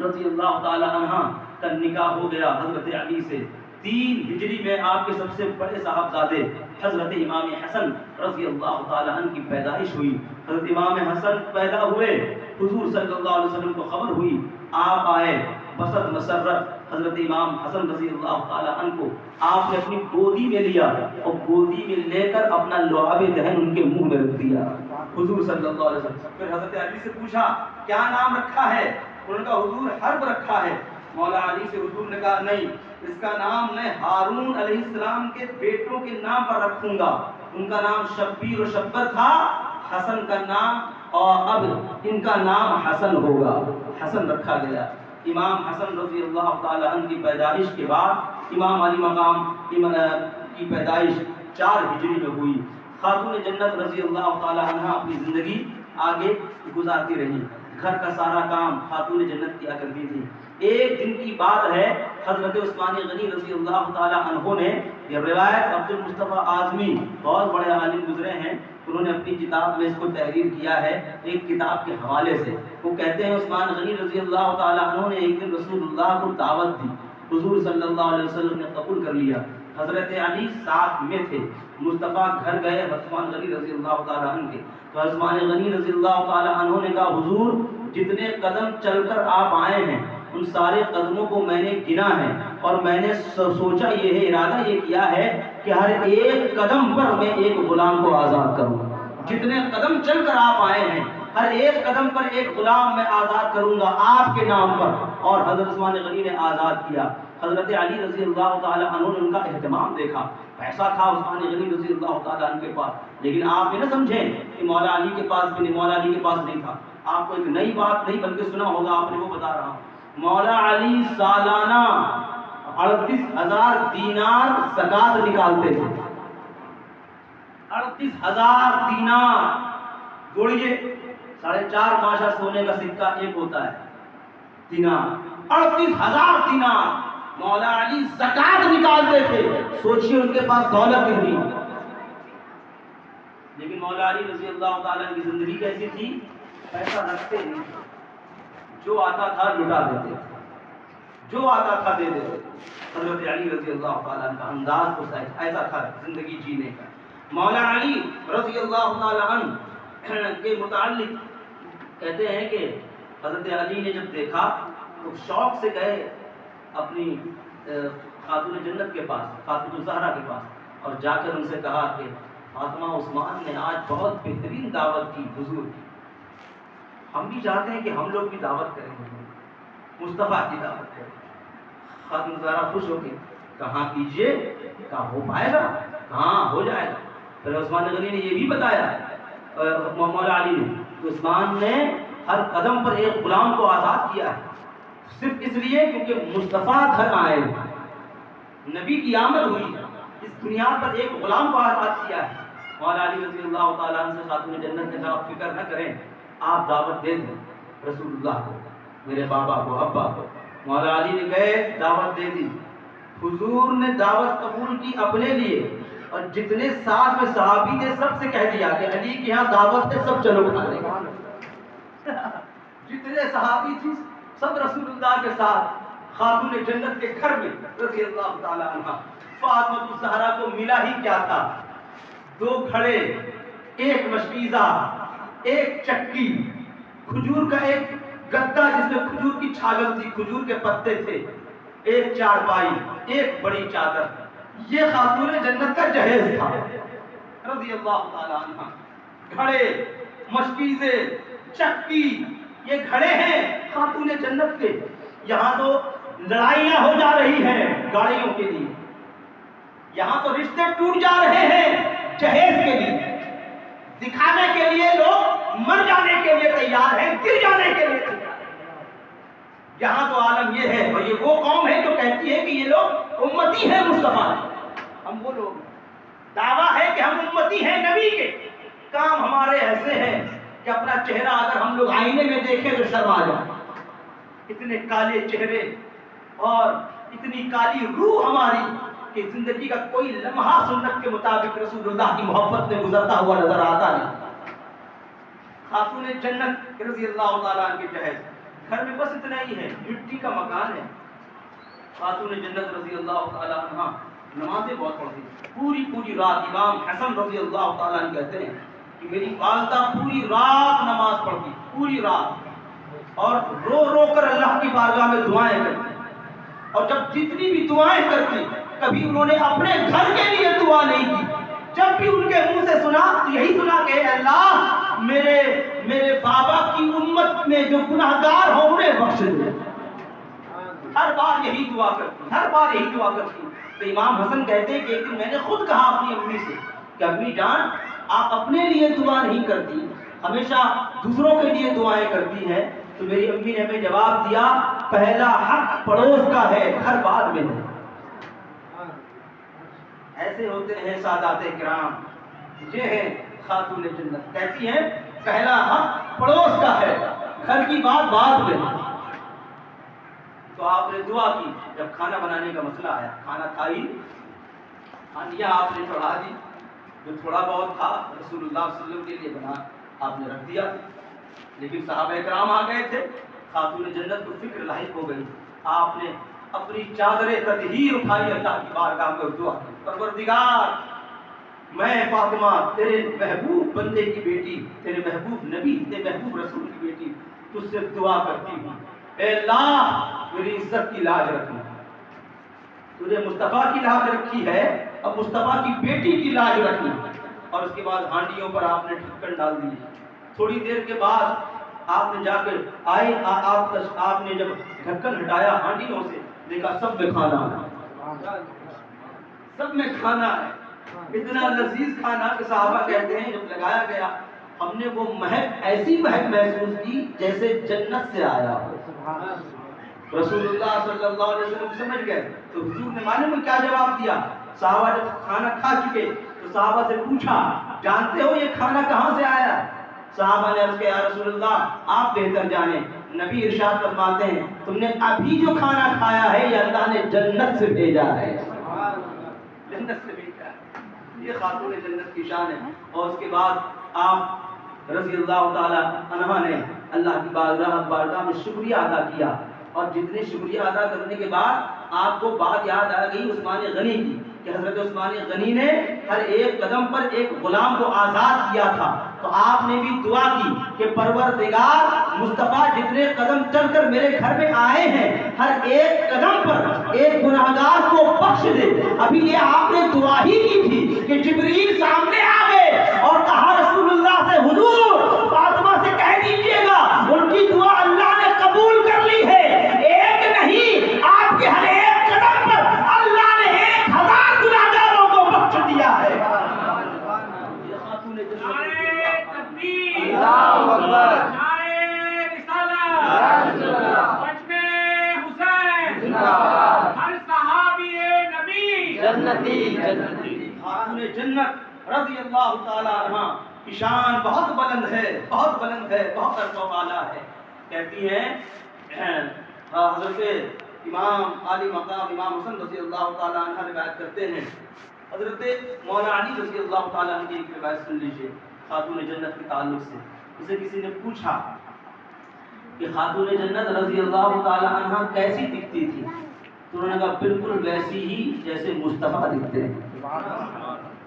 رضی اللہ تعالیٰ عنہ کا نکاح ہو گیا حضرت علی سے۔ 3 ہجری میں آپ کے سب سے بڑے صاحبزادے حضرت امام حسن رضی اللہ تعالیٰ عنہ کی پیدائش ہوئی۔ حضرت امام حسن پیدا ہوئے، حضور صلی اللہ علیہ وسلم کو خبر ہوئی، آپ آئے، بسط مسرت حضرت امام حسن رضی اللہ تعالیٰ عنہ کو آپ نے اپنی گودی میں لیا، اور گودی میں لے کر اپنا لعاب دہن ان کے منہ میں رکھ دیا حضور صلی اللہ علیہ وسلم۔ پھر حضرت علی سے پوچھا کیا نام رکھا ہے؟ انہوں نے کہا حضور حرب رکھا ہے۔ مولا علی سے حضور نے کہا نہیں، اس کا نام میں ہارون علیہ السلام کے بیٹوں کے نام پر رکھوں گا، ان کا نام شبیر و شبر تھا، حسن کا نام، اور اب ان کا نام حسن ہوگا، حسن رکھا گیا۔ امام حسن رضی اللہ تعالی عنہ کی پیدائش کے بعد امام علی مقام کی پیدائش 4 ہجری میں ہوئی۔ خاتون جنت رضی اللہ تعالی عنہ اپنی زندگی آگے گزارتی رہی، گھر کا سارا کام خاتون جنت کیا کرتی تھی۔ ایک دن کی بات ہے، حضرت عثمان غنی رضی اللہ تعالی عنہ نے، یہ روایت عبد المصطفیٰ اعظمی بہت بڑے عالم گزرے ہیں، انہوں نے اپنی کتاب میں اس کو تحریر کیا ہے ایک کتاب کے حوالے سے۔ وہ کہتے ہیں عثمان غنی رضی اللہ تعالی عنہ نے ایک دن رسول اللہ کو دعوت دی، حضور صلی اللہ علیہ وسلم نے قبول کر لیا، حضرت علی ساتھ میں تھے، مصطفیٰ گھر گئے عثمان غنی رضی اللہ تعالی عنہ کے، تو عثمان غنی رضی اللہ تعالی عنہ نے کہا حضور جتنے قدم چل کر آپ آئے ہیں ان سارے قدموں کو میں نے گنا ہے، اور میں نے سوچا یہ ہے، ارادہ یہ کیا ہے کہ ہر ایک قدم پر میں ایک غلام کو آزاد کروں گا، جتنے قدم چل کر آپ آئے ہیں ہر ایک قدم پر ایک غلام میں آزاد کروں گا آپ کے نام پر، اور حضرت عثمان غنی نے آزاد کیا۔ حضرت علی رضی اللہ تعالی عنہ نے ان کا اہتمام دیکھا، پیسہ تھا عثمان غنی رضی اللہ تعالی عنہ کے پاس، لیکن آپ یہ نہ سمجھیں کہ مولا علی کے پاس بھی نہیں، مولا علی کے پاس نہیں تھا۔ آپ کو ایک نئی بات نہیں بلکہ سنا ہوگا آپ نے، وہ بتا رہا ہوں۔ مولا علی سالانہ 38,000 دینار زکات نکالتے تھے، 38,000 دینار، جوڑیے 4.5 ماشا سونے کا سکہ ایک ہوتا ہے دینار، 38,000 دینار مولا علی زکات نکالتے تھے۔ سوچیے ان کے پاس دولت کتنی، لیکن مولا علی رضی اللہ تعالیٰ کی زندگی کیسی تھی؟ پیسہ رکھتے نہیں، جو آتا تھا لٹا دیتے، جو آتا تھا دے دیتے۔ حضرت علی رضی اللہ تعالیٰ کا انداز تو ایسا تھا زندگی جینے کا۔ مولا علی رضی اللہ تعالیٰ عنہ کے متعلق کہتے ہیں کہ حضرت علی نے جب دیکھا تو شوق سے گئے اپنی خاتون جنت کے پاس، فاطمہ الزہرا کے پاس، اور جا کر ان سے کہا کہ فاطمہ عثمان نے آج بہت بہترین دعوت کی حضور، ہم بھی چاہتے ہیں کہ ہم لوگ بھی دعوت کریں، مصطفیٰ کی دعوت کریں۔ خاتون الزہرا خوش ہو گئی، کہاں کیجئے، کہاں ہو پائے گا، کہاں ہو جائے گا۔ پھر عثمان غنی نے یہ بھی بتایا مولا علی نے، عثمان نے ہر قدم پر ایک غلام کو آزاد کیا ہے، صرف اس لیے کیونکہ مصطفیٰ گھر آئے، نبی کی آمد ہوئی، اس دنیا پر ایک غلام کو آزاد کیا ہے۔ مولا علی رضی اللہ تعالیٰ عنہ سے خاتون جنت نے کہا فکر نہ کریں، آپ دعوت دے دیں رسول اللہ کو، میرے بابا کو، ابا کو. مولا علی نے گئے، دعوت دے دی. حضور نے دعوت قبول کی اپنے لیے، اور جتنے ساتھ میں صحابی تھے سب سے کہہ دیا کہ علی کے یہاں دعوت ہے، سب چلو کھانے. جتنے صحابی تھے سب رسول اللہ کے ساتھ خاتون جنت کے گھر میں رضی اللہ تعالی عنہ. فاطمہ الزہرا کو ملا ہی کیا تھا؟ 2 گھڑے، 1 مشکیزہ، 1 چکی، کھجور کا ایک گدا جس میں کھجور کی چھاگل تھی، کھجور کے پتے تھے، 1 چارپائی، 1 بڑی چادر. یہ خاتون جنت کا جہیز تھا رضی اللہ تعالی عنہ. گھڑے، مشکیزے، چکی، یہ گھڑے ہیں خاتون جنت کے. یہاں تو لڑائیاں ہو جا رہی ہیں گاڑیوں کے لیے، یہاں تو رشتے ٹوٹ جا رہے ہیں جہیز کے لیے، دکھانے کے لیے لوگ مر جانے کے لیے تیار ہیں، گر جانے کے لیے تیار ہیں. یہاں تو عالم یہ ہے، اور یہ وہ قوم ہے جو کہتی ہے کہ یہ لوگ امتی ہیں مصطفیٰ. ہم وہ لوگ دعویٰ ہے کہ ہم امتی ہیں نبی کے. کام ہمارے ایسے ہیں کہ اپنا چہرہ اگر ہم لوگ آئینے میں دیکھیں تو شرم آ جائے. اتنے کالے چہرے اور اتنی کالی روح ہماری کہ زندگی کا کوئی لمحہ سنت کے مطابق رسول اللہ کی محبت میں گزرتا ہوا نظر آتا نہیں. خاتون جنت رضی اللہ تعالیٰ عنہ کے جہیز. گھر میں بس اتنا ہی ہے، مٹی کا مکان ہے. خاتون جنت رضی اللہ تعالیٰ عنہ نمازیں بہت پڑھتی، پوری رات. امام حسن رضی اللہ تعالیٰ عنہ کہتے ہیں کہ میری والدہ پوری رات نماز پڑھتی، پوری رات، اور رو رو کر اللہ کی بارگاہ میں دعائیں کرتی. اور جب جتنی بھی دعائیں کرتی، کبھی انہوں نے اپنے گھر کے لیے دعا نہیں کی. جب بھی ان کے منہ سے سنا تو یہی سنا کہ اے اللہ میرے بابا کی امت میں جو گناہگار ہوں انہیں بخش دے. ہر بار یہی دعا کرتی، ہر بار یہی دعا کرتی. تو امام حسن کہتے ہیں کہ ایک دن میں نے خود کہا اپنی امی سے کہ امی جان آپ اپنے لیے دعا نہیں کرتی، ہمیشہ دوسروں کے لیے دعائیں کرتی ہیں. تو میری امی نے ہمیں جواب دیا پہلا حق پڑوس کا ہے، گھر بعد میں ہے. ایسے ہوتے ہیں سادات کرام. یہ ہے خاتون جنت، کہتی ہیں پہلا حق پڑوس کا ہے، گھر کی بات بعد میں. تو آپ نے دعا کی. جب کھانا بنانے کا مسئلہ آیا، کھانا کھائی، ہانڈیاں آپ نے چڑھا دی. جو تھوڑا بہت تھا رسول اللہ صلی اللہ علیہ وسلم کے لیے بنا آپ نے رکھ دیا. لیکن صحابہ کرام آ گئے تھے. خاتون جنت کو فکر لاحق ہو گئی. آپ نے اپنی چادر تطہیر اٹھائی، اللہ کی بارگاہ میں دعا کی، پروردگار میں فاطمہ تیرے محبوب بندے کی بیٹی، تیرے محبوب نبی، تیرے محبوب رسول کی بیٹی، تجھ سے دعا کرتی ہوں اے اللہ میری عزت کی لاج رکھنا. تجھے مصطفیٰ کی لاج رکھی ہے، اب مصطفیٰ کی بیٹی کی لاج رکھنا. اور اس کے بعد ہانڈیوں پر آپ نے ڈھکن ڈال دی. تھوڑی دیر کے بعد آپ نے جا کر آئے، آپ نے جب ڈھکن ہٹایا ہانڈیوں سے، دیکھا سب میں کھانا ہے، سب میں کھانا ہے. اتنا لذیذ کھانا کہ صحابہ کہتے ہیں جب لگایا گیا ہم نے وہ مہک، ایسی مہک محسوس کی جیسے جنت سے آیا ہو. رسول اللہ صلی اللہ علیہ وسلم سمجھ گئے. تو حضور نے معلوم کیا جواب دیا؟ صحابہ جب کھانا کھا چکے تو صحابہ سے پوچھا جانتے ہو یہ کھانا کہاں سے آیا؟ صحابہ نے عرض کیا یا رسول اللہ آپ بہتر جانیں. نبی ارشاد فرماتے ہیں تم نے ابھی جو کھانا کھایا ہے یہ اللہ نے جنت سے بھیجا ہے، جنت سے بھیجا ہے. یہ خاتون جنت کی شان ہے. اور اس کے بعد آپ رضی اللہ تعالی عنہ نے اللہ کی بارگاہ میں شکریہ ادا کیا. اور جتنے شکریہ ادا کرنے کے بعد آپ کو بات یاد آ گئی عثمان غنی کی کہ حضرت عثمان غنی نے ہر ایک قدم پر ایک غلام کو آزاد کیا تھا. تو آپ نے بھی دعا کی کہ پروردگار مصطفیٰ جتنے قدم چل کر میرے گھر میں آئے ہیں ہر ایک قدم پر ایک گناہگار کو بخش دے. ابھی یہ آپ نے دعا ہی کی تھی کہ جبریل سامنے آ گئے اور کہا رسول اللہ سے حضور فاطمہ سے کہہ دیجئے گا ان کی دعا اللہ نے قبول کر لی ہے. ایک نہیں آپ کے ہر ایک قدم پر اللہ نے 1000 گناہگاروں کو بخش دیا ہے. اللہ اکبر، نعرہ رسالت، وجہ حسین، ہر صحابی نبی جنتی. خاتون جنت رضی اللہ تعالی عنہ کی شان بہت بلند ہے، بہت بلند ہے، بہت عرفہ والا ہے. کہتی ہیں حضرت امام علی مقام امام حسن رضی اللہ تعالیٰ عنہ روایت کرتے ہیں، حضرت مولا علی رضی اللہ تعالیٰ عنہ کی ایک روایت سن لیجیے خاتون جنت کے تعلق سے۔ اسے کسی نے پوچھا کہ خاتون جنت رضی اللہ تعالیٰ عنہ کیسی دکھتی تھی، تو انہوں نے کہا بالکل ویسی ہی جیسے مصطفیٰ دکھتے ہیں۔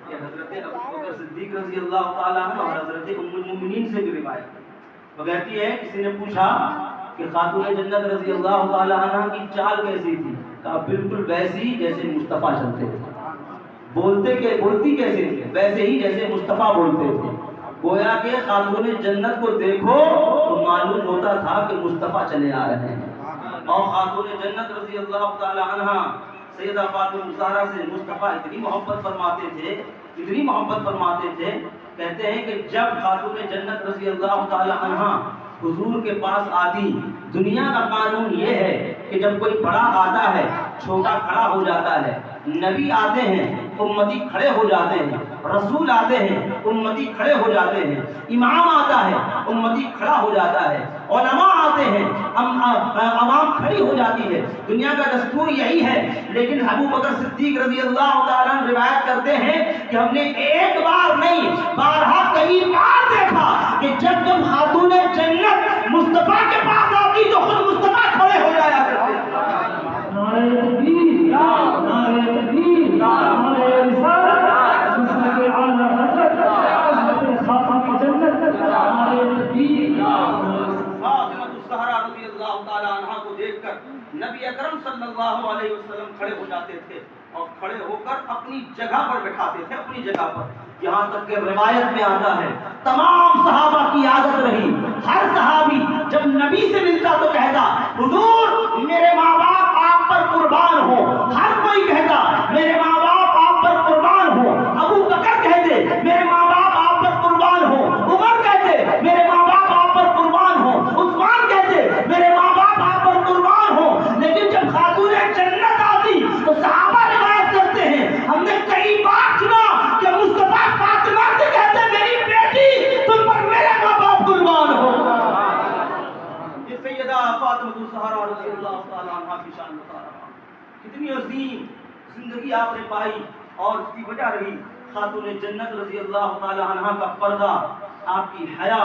یہ حضرت ابوبکر صدیق رضی اللہ تعالیٰ عنہ اور حضرت ام المؤمنین سے بھی روایت ہے۔ وہ کہتی ہے کسی نے پوچھا کہ خاتون جنت رضی اللہ تعالیٰ عنہ کی چال کیسی تھی، کہا بالکل ویسی جیسے مصطفیٰ چلتے تھے، بولتی کیسے تھی، ویسے ہی جیسے مصطفیٰ بولتے تھے۔ گویا کہ خاتون جنت کو دیکھو تو معلوم ہوتا تھا کہ مصطفیٰ چلے آ رہے ہیں۔ اور خاتون جنت رضی اللہ تعالی عنہ سیدہ فاطمہ الزہرا سے مصطفیٰ اتنی محبت فرماتے تھے، کہتے ہیں کہ جب خاتون جنت رضی اللہ تعالی عنہ حضور کے پاس آتی، دنیا کا قانون یہ ہے کہ جب کوئی بڑا آتا ہے چھوٹا کھڑا ہو جاتا ہے، نبی آتے ہیں امتی کھڑے ہو جاتے ہیں، رسول آتے ہیں امتی کھڑے ہو جاتے ہیں، امام آتا ہے امتی کھڑا ہو جاتا ہے، علماء آتے ہیں عوام کھڑی ہو جاتی ہے۔ دنیا کا دستور یہی ہے، لیکن ابو بکر صدیق رضی اللہ تعالیٰ عنہ روایت کرتے ہیں کہ ہم نے ایک بار نہیں بارہا کئی بار دیکھا کہ جب خاتون جنت مصطفیٰ کے پاس آتی تو خود مصطفیٰ کھڑے ہو جایا کرتے ہیں۔ نعرہ تکبیر، نعرہ تکبیر، نعرہ رسالت، مسلک اعلی حضرت حضرت خاتون جنت، نعرہ تکبیر۔ فاطمہ الزہرا رضی اللہ تعالی عنہ کو دیکھ کر نبی اکرم صلی اللہ علیہ وسلم کھڑے ہو جاتے تھے اور کھڑے ہو کر اپنی جگہ پر بٹھاتے تھے، اپنی جگہ پر۔ یہاں تک کہ روایت میں آتا ہے تمام صحابہ کی عادت رہی، ہر صحابی جب نبی سے ملتا تو کہتا حضور میرے ماں باپ آپ پر قربان ہو، ہر کوئی کہتا میرے ماں باپ آپ پر قربان ہو، ابو بکر کہتے میرے ماں باپ آپ پر قربان ہو، عمر کہتے میرے ماں باپ آپ پر قربان ہو، عثمان کہتے میرے ماں باپ آپ پر قربان ہو۔ لیکن جب خاتون جنت آتی تو صحابہ روایت کرتے ہیں ہم نے کئی بار سنا کہ مصطفیٰ فاطمہ سے کہتے میری بیٹی تم پر میرے ماں باپ قربان ہو۔ یہ سیدہ فاطمہ الزہرا رضی اللہ تعالی عنہ کی شان بتا رہا ہوں، کتنی عظیم زندگی آپ نے پائی اور اس کی وجہ رہی خاتون جنت رضی اللہ تعالی عنہ کا پردہ، آپ کی حیا،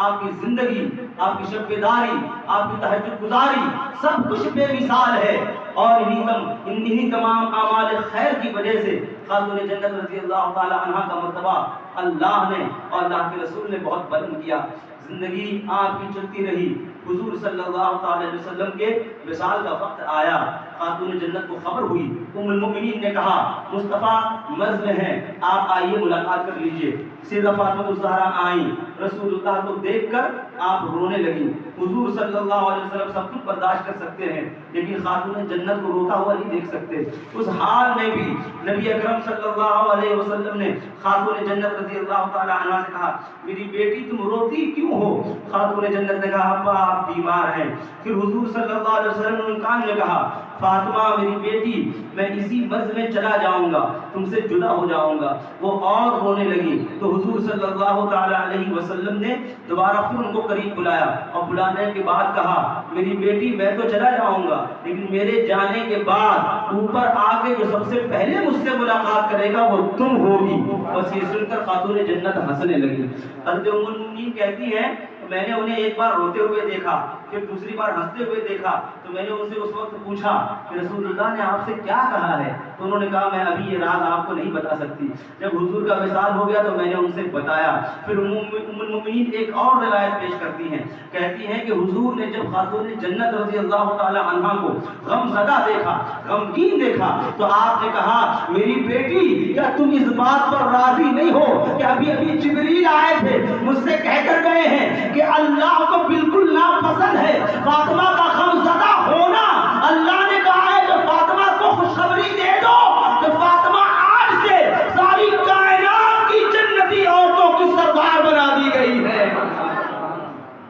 آپ کی زندگی، آپ کی شب بیداری، آپ کی تہجد گزاری، سب کچھ بے مثال ہے۔ اور انہی تمام اعمال خیر کی وجہ سے خاتون جنت رضی اللہ تعالی عنہ کا مرتبہ اللہ نے اور اللہ کے رسول نے بہت بلند کیا۔ زندگی آپ کی چلتی رہی، حضور صلی اللہ تعالی علیہ وسلم کے وصال کا وقت آیا، خاتون جنت کو خبر ہوئی، ام المؤمنین نے کہا مصطفیٰ مرض میں ہیں، آپ آئیے ملاقات کر لیجئے۔ سیدہ فاطمہ الزہرا آئیں، رسول اللہ کو دیکھ کر آپ رونے لگیں۔ حضور صلی اللہ علیہ وسلم سب کچھ برداشت کر سکتے ہیں لیکن خاتون جنت کو روتا ہوا نہیں دیکھ سکتے۔ اس حال میں بھی نبی اکرم صلی اللہ علیہ وسلم نے خاتون جنت رضی اللہ تعالی عنہ سے کہا میری بیٹی تم روتی کیوں ہو؟ خاتون جنت نے کہا ابا آپ بیمار ہیں۔ پھر حضور صلی اللہ علیہ وسلم نے کان میں کہا فاطمہ میری بیٹی میں اسی مرض میں چلا جاؤں گا، تم سے جدا ہو جاؤں گا۔ وہ اور رونے لگی تو حضور صلی اللہ تعالی علیہ وسلم نے دوبارہ پھر ان کو قریب بلایا اور بلانے کے بعد کہا میری بیٹی میں تو چلا جاؤں گا لیکن میرے جانے کے بعد اوپر آ کے جو سب سے پہلے مجھ سے ملاقات کرے گا وہ تم ہوگی۔ بس یہ سن کر خاتون جنت ہنسنے لگی۔ حضرت ام المؤمنین کہتی ہیں میں نے انہیں ایک بار روتے ہوئے دیکھا، پھر دوسری بار ہنستے ہوئے دیکھا تو میں نے ان سے اس وقت پوچھا کہ رسول اللہ نے آپ سے کیا کہا ہے؟ تو انہوں نے کہا میں ابھی یہ راز آپ کو نہیں بتا سکتی۔ جب حضور کا وصال ہو گیا تو میں نے ان سے بتایا۔ پھر ام المؤمنین ایک اور روایت پیش کرتی ہیں، کہتی ہیں کہ حضور نے جب خاتون جنت رضی اللہ تعالی عنہ کو غم زدہ دیکھا، غمگین دیکھا تو آپ نے کہا میری بیٹی کیا تم اس بات پر راضی نہیں ہو کہ ابھی ابھی جبریل آئے تھے مجھ سے کہہ کر گئے ہیں کہ اللہ کو بالکل ناپسند ہے فاطمہ کا غم زدہ ہونا۔ اللہ نے کہا ہے کہ فاطمہ کو خوشخبری دے دو کہ فاطمہ آج سے ساری کائنات کی جنتی عورتوں کی سردار بنا دی گئی ہے۔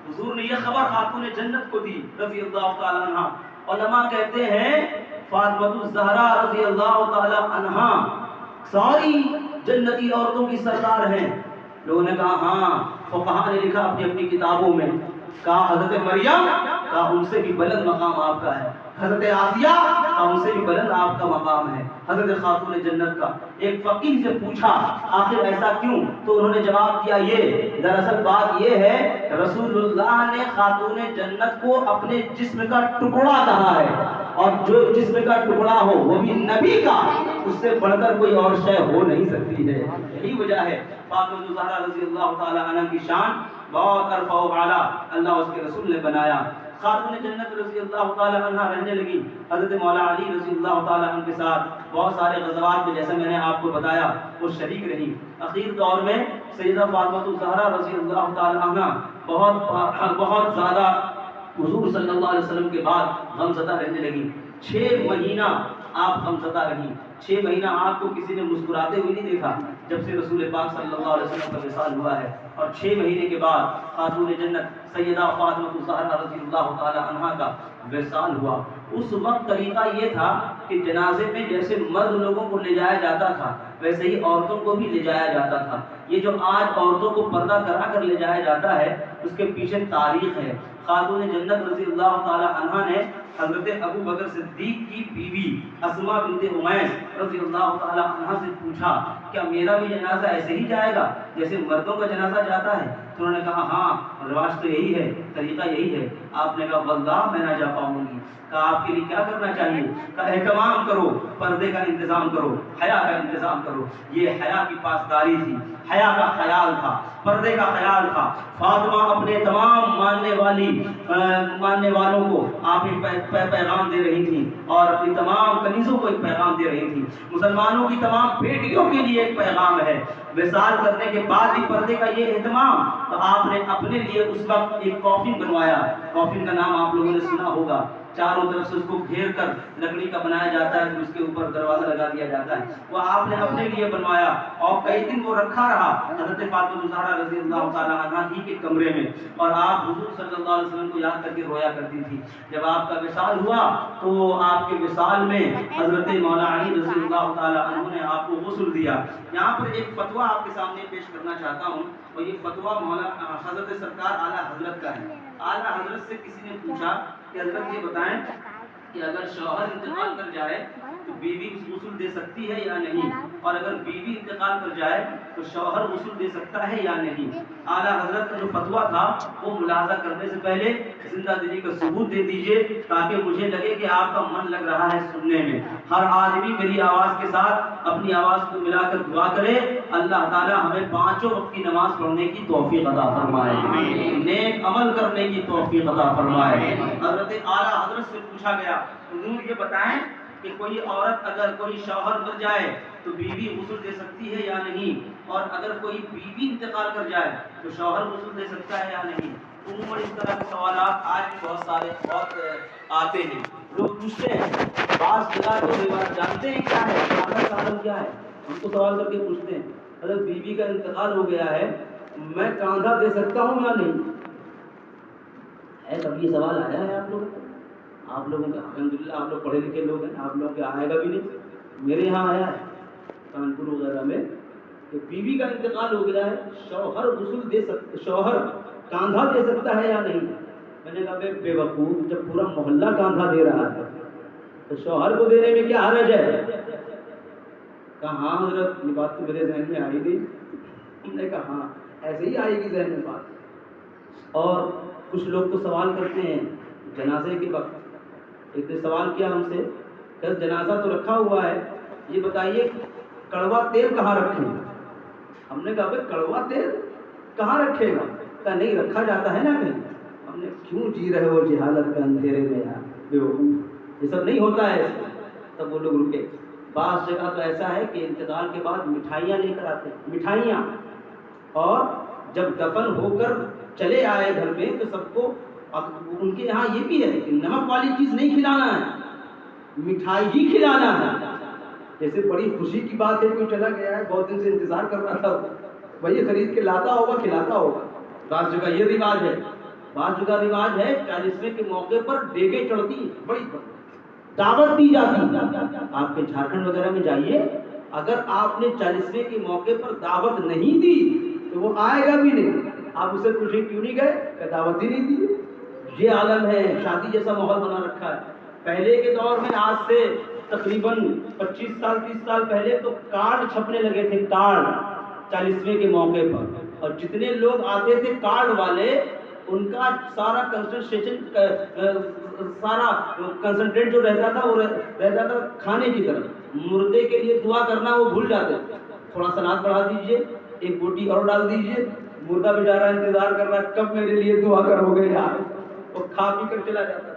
حضور نے یہ خبر خاتون جنت کو دی رضی اللہ تعالی عنہ۔ علماء کہتے ہیں فاطمہ الزہرا رضی اللہ تعالی عنہ ساری جنتی عورتوں کی سردار ہیں۔ لوگوں نے کہا ہاں، فقہاء نے لکھا اپنی اپنی کتابوں میں، کہا حضرت مریم کہا ان سے بھی بلند مقام آپ کا ہے. حضرت آسیہ کہا ان سے بھی بلند آپ کا مقام ہے. حضرت خاتون جنت کا ایک فقیر سے پوچھا آخر ایسا کیوں؟ تو انہوں نے جواب دیا یہ دراصل بات یہ ہے رسول اللہ نے خاتون جنت کو اپنے جسم کا ٹکڑا کہا ہے، اور جو جسم کا ٹکڑا ہو وہ بھی نبی کا، اس سے بڑھ کر کوئی اور شے ہو نہیں سکتی ہے. یہی وجہ ہے فاطمہ الزہرا رضی اللہ تعالی عنہ کی شان بہت عرفہ و اعلیٰ اللہ اس کے رسول نے بنایا. خاتون جنت رضی اللہ تعالی عنہ رہنے لگی حضرت مولا علی رضی اللہ تعالی عنہ کے ساتھ بہت سارے غزوات میں، جیسے میں نے آپ کو بتایا وہ شریک رہی. اخیر دور میں سیدہ فاطمہ الزہرا رضی اللہ تعالی عنہ بہت زیادہ حضور صلی اللہ علیہ وسلم کے بعد غمزدہ رہنے لگی. 6 مہینہ آپ غمزدہ رہی. 6 مہینہ آپ کو کسی نے مسکراتے ہوئے نہیں دیکھا جب سے رسول پاک صلی اللہ علیہ وسلم کا وصال ہوا ہے. اور 6 مہینے کے بعد خاتون جنت سیدہ فاطمہ الزہرا رضی اللہ تعالی عنہا کا وصال ہوا. اس وقت طریقہ یہ تھا کہ جنازے میں جیسے مرد لوگوں کو لے جایا جاتا تھا ویسے ہی عورتوں کو بھی لے جایا جاتا تھا. یہ جو آج عورتوں کو پردہ کرا کر لے جایا جاتا ہے اس کے پیچھے تاریخ ہے. خاتون جنت رضی اللہ تعالی عنہا نے حضرت ابو بکر صدیق کی بیوی اسماء بنت امیس رضی اللہ تعالی عنہا سے پوچھا کیا میرا بھی جنازہ ایسے ہی جائے گا جیسے مردوں کا جنازہ جاتا ہے؟ تو انہوں نے کہا ہاں رواج تو یہی ہے، طریقہ یہی ہے. آپ نے کہا واللہ میں نہ جا پاؤں گی. کہا آپ کے لیے کیا کرنا چاہیے؟ کہا اہتمام کرو، پردے کا انتظام کرو، حیا کا انتظام کرو. یہ حیا کی پاسداری تھی، حیا کا خیال تھا، پردے کا خیال تھا. فاطمہ اپنے تمام ماننے والوں کو آپ ایک پیغام دے رہی تھی اور اپنی تمام کنیزوں کو ایک پیغام دے رہی تھی. مسلمانوں کی تمام بیٹیوں کے لیے ایک پیغام ہے. وصال کرنے کے بعد بھی پردے کا یہ اہتمام. تو آپ نے اپنے لیے اس وقت ایک کافن بنوایا. کافن کا نام آپ لوگوں نے سنا ہوگا. چاروں طرف سے اس کو گھیر کر لکڑی کا بنایا جاتا ہے، پھر اس کے اوپر دروازہ لگا دیا جاتا ہے. وہ آپ نے اپنے لیے بنوایا اور کئی دن وہ رکھا رہا حضرت فاطمہ الزہرا رضی اللہ تعالی عنہا ہی کے کمرے میں. اور آپ حضور صلی اللہ علیہ وسلم کو یاد کر کے رویا کرتی تھی. جب آپ کا وصال ہوا تو آپ کے وصال میں حضرت مولا علی رضی اللہ تعالی عنہ نے آپ کو غسل دیا. یہاں پر ایک فتویٰ آپ کے سامنے پیش کرنا چاہتا ہوں اور یہ فتویٰ مولا حضرت سرکار اعلیٰ حضرت کا ہے. اعلیٰ حضرت سے کسی نے پوچھا کہ حضرت یہ بتائیں کہ اگر شوہر انتقال کر جائے تو بیوی غسل دے سکتی ہے یا نہیں، اور اگر بیوی انتقال کر جائے تو شوہر غسل دے سکتا ہے یا نہیں. اعلیٰ حضرت کا جو فتویٰ تھا وہ ملاحظہ کرنے سے پہلے زندہ دلی کا ثبوت دے دیجئے تاکہ مجھے لگے کہ آپ کا من لگ رہا ہے سننے میں. ہر آدمی میری آواز کے ساتھ اپنی آواز کو ملا کر دعا کرے اللہ تعالی ہمیں 5 وقت کی نماز پڑھنے کی توفیق عطا فرمائے، نیک عمل کرنے کی توفیق عطا فرمائے. حضرت اعلیٰ حضرت سے پوچھا گیا حضور یہ بتائیں کہ کوئی عورت اگر کوئی شوہر مر جائے تو بیوی غسل دے سکتی ہے یا نہیں، اور اگر کوئی بیوی انتقال کر جائے تو شوہر غسل دے سکتا ہے یا نہیں. عموماً اس طرح کے سوالات آج بھی بہت آتے ہیں. لوگ پوچھتے ہیں بعض جگہ تو روایت جانتے ہیں کیا ہے سادہ کیا ہے، ہم کو سوال کر کے پوچھتے ہیں اگر بیوی کا انتقال ہو گیا ہے میں کاندھا دے سکتا ہوں یا نہیں ہے. کبھی یہ سوال آیا ہے آپ لوگوں کو؟ آپ لوگوں کا الحمدللہ آپ لوگ پڑھے لکھے لوگ ہیں، آپ لوگوں کے آئے گا بھی نہیں. میرے یہاں آیا ہے کانپور وغیرہ میں کہ بیوی کا انتقال ہو گیا ہے شوہر غسل دے سکتا، شوہر کاندھا دے سکتا ہے یا نہیں. میں نے کہا بے وقوف جب پورا محلہ کاندھا دے رہا ہے تو شوہر کو دینے میں کیا حرج ہے؟ کہا ہاں حضرت یہ بات تو میرے ذہن میں آئی تھی. ہم نے کہا ہاں ایسے ہی آئے گی ذہن میں بات. اور کچھ لوگ تو سوال کرتے ہیں جنازے کے وقت. ایک نے سوال کیا ہم سے کہ جنازہ تو رکھا ہوا ہے یہ بتائیے کڑوا تیل کہاں رکھیں. ہم نے کہا بھائی کڑوا تیل کہاں رکھے گا؟ کہا نہیں رکھا جاتا ہے نا کہیں. ہم نے کیوں جی رہے ہو جہالت کے اندھیرے میں یار بے وقوف، یہ سب نہیں ہوتا ہے. تب وہ لوگ رکے. بعض جگہ تو ایسا ہے کہ انتقال کے بعد مٹھائیاں لے کر آتے ہیں، مٹھائیاں، اور جب دفن ہو کر چلے آئے گھر میں تو سب کو ان کے یہاں یہ بھی ہے کہ نمک والی چیز نہیں کھلانا ہے، مٹھائی ہی کھلانا ہے. جیسے بڑی خوشی کی بات ہے کوئی چلا گیا ہے بہت دن سے انتظار کر رہا تھا وہی خرید کے لاتا ہوگا کھلاتا ہوگا. بعض جگہ یہ رواج ہے. بعض جگہ رواج ہے 40ویں کے موقع پر ڈیگیں چڑھتی ہیں، بڑی دعوت دی جاتی. آپ کے جھارکھنڈ وغیرہ میں جائیے اگر آپ نے 40ویں کے موقع پر دعوت نہیں دی تو وہ آئے گا بھی نہیں. آپ اسے پوچھیں کیوں نہیں گئے کہ دعوت ہی نہیں دی. یہ عالم ہے، شادی جیسا ماحول بنا رکھا ہے۔ پہلے کے دور میں آج سے تقریباً 25 سال 30 سال پہلے تو کارڈ چھپنے لگے تھے، کارڈ 40ویں کے موقع پر، اور جتنے لوگ آتے تھے کارڈ والے ان کا سارا کنسنٹریٹ جو رہتا تھا وہ رہتا تھا کھانے کی طرف، مردے کے لیے دعا کرنا وہ بھول جاتے تھے، تھوڑا سلاد بڑھا دیجئے، ایک بوٹی اور ڈال دیجئے، مردہ بیچارہ انتظار کر رہا ہے کب میرے لیے دعا کرو گے یار، وہ کھا پی کر چلا جاتا ہے۔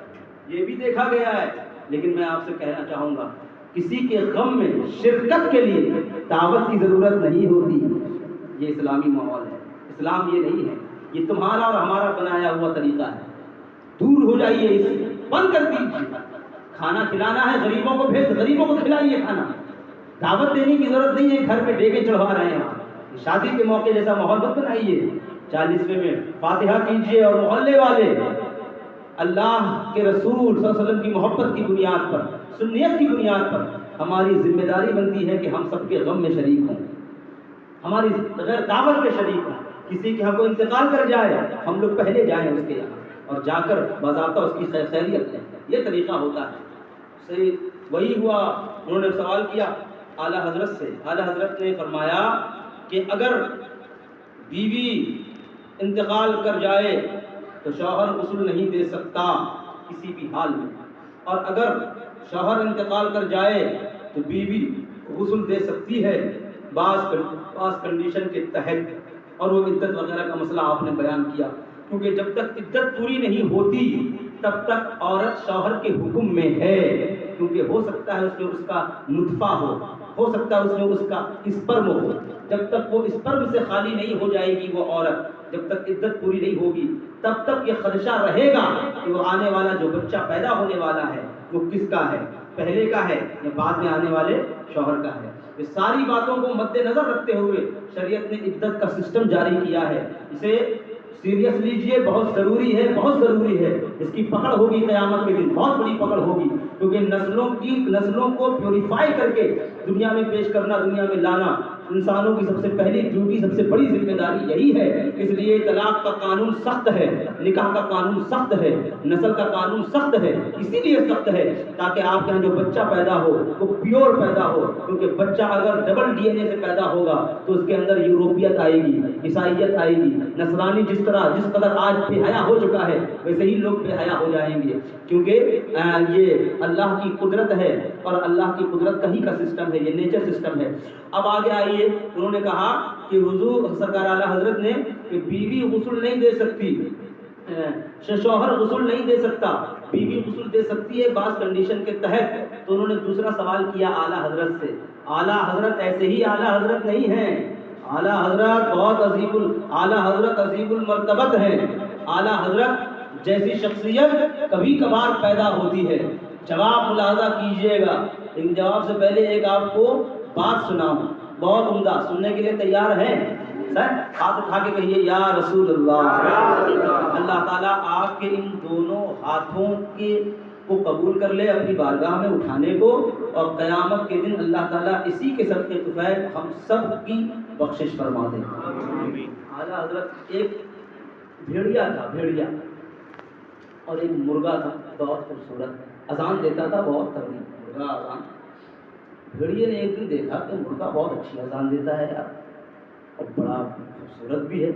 یہ بھی دیکھا گیا ہے، لیکن میں آپ سے کہنا چاہوں گا کسی کے غم میں شرکت کے لیے دعوت کی ضرورت نہیں ہوتی۔ یہ اسلامی ماحول ہے، اسلام یہ نہیں ہے، یہ تمہارا اور ہمارا بنایا ہوا طریقہ ہے۔ دور ہو جائیے اس سے، بند کر دیجیے۔ کھانا کھلانا ہے غریبوں کو، بھیج غریبوں کو کھلائیے کھانا، دعوت دینے کی ضرورت نہیں ہے گھر پہ ڈیگے چڑھوا رہے ہیں۔ شادی کے موقع جیسا ماحول مت بنائیے، 40ویں میں فاتحہ کیجیے، اور محلے والے اللہ کے رسول صلی اللہ علیہ وسلم کی محبت کی بنیاد پر، سنیت کی بنیاد پر ہماری ذمہ داری بنتی ہے کہ ہم سب کے غم میں شریک ہوں، ہماری غیر دعوت میں شریک ہوں۔ کسی کے ہم کو انتقال کر جائے ہم لوگ پہلے جائیں اس کے یہاں اور جا کر باضابطہ اس کی خیریت لیں، یہ طریقہ ہوتا ہے۔ صحیح وہی ہوا، انہوں نے سوال کیا اعلیٰ حضرت سے، اعلیٰ حضرت نے فرمایا کہ اگر بیوی انتقال کر جائے تو شوہر غسل نہیں دے سکتا کسی بھی حال میں، اور اگر شوہر انتقال کر جائے تو بیوی غسل دے سکتی ہے بعض کنڈیشن کے تحت، اور وہ عدت وغیرہ کا مسئلہ آپ نے بیان کیا، کیونکہ جب تک عدت پوری نہیں ہوتی تب تک عورت شوہر کے حکم میں ہے، کیونکہ ہو سکتا ہے اس میں اس کا نطفہ ہو سکتا ہے اس میں اس کا اسپرم ہو، جب تک وہ اسپرم سے خالی نہیں ہو جائے گی وہ عورت، جب تک عدت پوری نہیں ہوگی تب تک یہ خدشہ رہے گا کہ وہ آنے والا جو بچہ پیدا ہونے والا ہے وہ کس کا ہے، پہلے کا ہے یا بعد میں آنے والے شوہر کا ہے۔ یہ ساری باتوں کو مد نظر رکھتے ہوئے شریعت نے عدت کا سسٹم جاری کیا ہے، اسے سیریس لیجئے، بہت ضروری ہے، بہت ضروری ہے، اس کی پکڑ ہوگی قیامت کے دن، بہت بڑی پکڑ ہوگی، کیونکہ نسلوں کو پیوریفائی کر کے دنیا میں پیش کرنا، دنیا میں لانا انسانوں کی سب سے پہلی ڈیوٹی، سب سے بڑی ذمہ داری یہی ہے۔ اس لیے طلاق کا قانون سخت ہے، نکاح کا قانون سخت ہے، نسل کا قانون سخت ہے، اسی لیے سخت ہے تاکہ آپ کے یہاں جو بچہ پیدا ہو وہ پیور پیدا ہو، کیونکہ بچہ اگر ڈبل ڈی این اے سے پیدا ہوگا تو اس کے اندر یوروپیت آئے گی، عیسائیت آئے گی، نصرانی جس قدر آج بے حیا ہو چکا ہے ویسے ہی لوگ بے حیا ہو جائیں گے، کیونکہ یہ اللہ کی قدرت ہے اور اللہ کی قدرت کا ہی کا سسٹم ہے، یہ نیچر سسٹم ہے۔ اب آگے آئیے، انہوں نے کہا کہ حضور سرکار اعلیٰ حضرت نے کہ بیوی غسل نہیں دے سکتی، شوہر غسل نہیں دے سکتا، بیوی غسل دے سکتی ہے بعض کنڈیشن کے تحت۔ تو انہوں نے دوسرا سوال کیا اعلیٰ حضرت سے، اعلیٰ حضرت ایسے ہی اعلیٰ حضرت نہیں ہیں، اعلیٰ حضرت بہت اعلیٰ حضرت عظیم المرتبت ہیں، اعلیٰ حضرت جیسی شخصیت کبھی کبھار پیدا ہوتی ہے۔ جواب ملاحظہ کیجئے گا، لیکن جواب سے پہلے ایک آپ کو بات سناؤں، بہت عمدہ، سننے کے لیے تیار ہیں؟ سر ہاتھ اٹھا کے کہیے یا رسول اللہ۔ اللہ تعالیٰ آپ کے ان دونوں ہاتھوں کو قبول کر لے اپنی بارگاہ میں اٹھانے کو، اور قیامت کے دن اللہ تعالیٰ اسی کے صدقے طفیل ہم سب کی بخشش فرما دے۔ اعلیٰ حضرت ایک بھیڑیا تھا، بھیڑیا، اور ایک مرغا تھا بہت خوبصورت، اذان دیتا تھا بہت تگڑی مرغا اذان۔ بھیڑیے نے ایک دن دیکھا کہ مرغا بہت اچھی اذان دیتا ہے یار، اور بڑا خوبصورت بھی ہے،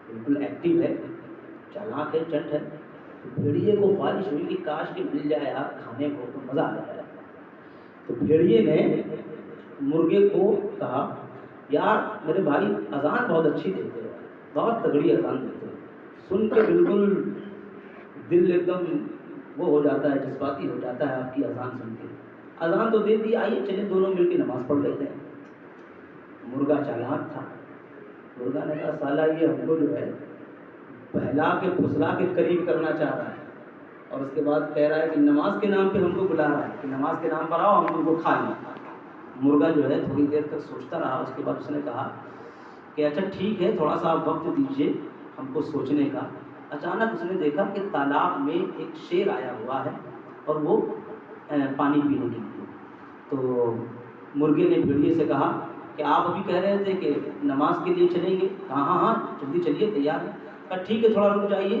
بالکل ایکٹیو ہے، چالاک ہے، چٹ ہے۔ تو بھیڑیے کو خواہش ہوئی کہ کاش کہ مل جائے یار کھانے کو تو مزہ آ جائے۔ تو بھیڑیے نے مرغے کو کہا یار میرے بھائی اذان بہت اچھی دیتے ہو، بہت تگڑی اذان دیتے ہو، سن کے بالکل دل ایک دم وہ ہو جاتا ہے، جذباتی ہو جاتا ہے آپ کی اذان سن کے۔ اذان تو دے دی، آئیے چلے دونوں مل کے نماز پڑھ لیتے ہیں۔ مرغا چالاک تھا، مرغا نے کہا سالہ یہ ہم کو جو ہے بہلا کے پھسلا کے قریب کرنا چاہ رہا ہے، اور اس کے بعد کہہ رہا ہے کہ نماز کے نام پہ ہم کو بلا رہا ہے کہ نماز کے نام پر آؤ ہم تم کو کھا لیں۔ مرغا جو ہے تھوڑی دیر تک سوچتا رہا، اس کے بعد اس نے کہا کہ اچھا ٹھیک ہے تھوڑا سا وقت دیجیے ہم کو سوچنے کا۔ اچانک اس نے دیکھا کہ تالاب میں ایک شیر آیا ہوا ہے اور وہ پانی پینے کے لیے۔ تو مرغے نے بھیڑیے سے کہا کہ آپ ابھی کہہ رہے تھے کہ نماز کے لیے چلیں گے؟ کہا ہاں ہاں جلدی چلیے تیار ہے۔ کہا ٹھیک ہے تھوڑا رک جائیے،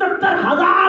70,000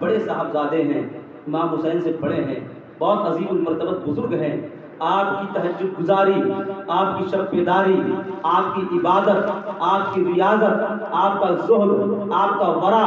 بڑے صاحبزادے ہیں، امام حسین سے بڑے ہیں، بہت عظیم المرتبت بزرگ ہیں. آپ کی تہجد گزاری، آپ کی شب بیداری، آپ کی عبادت، آپ کی ریاضت، آپ کا زہد، آپ کا ورع،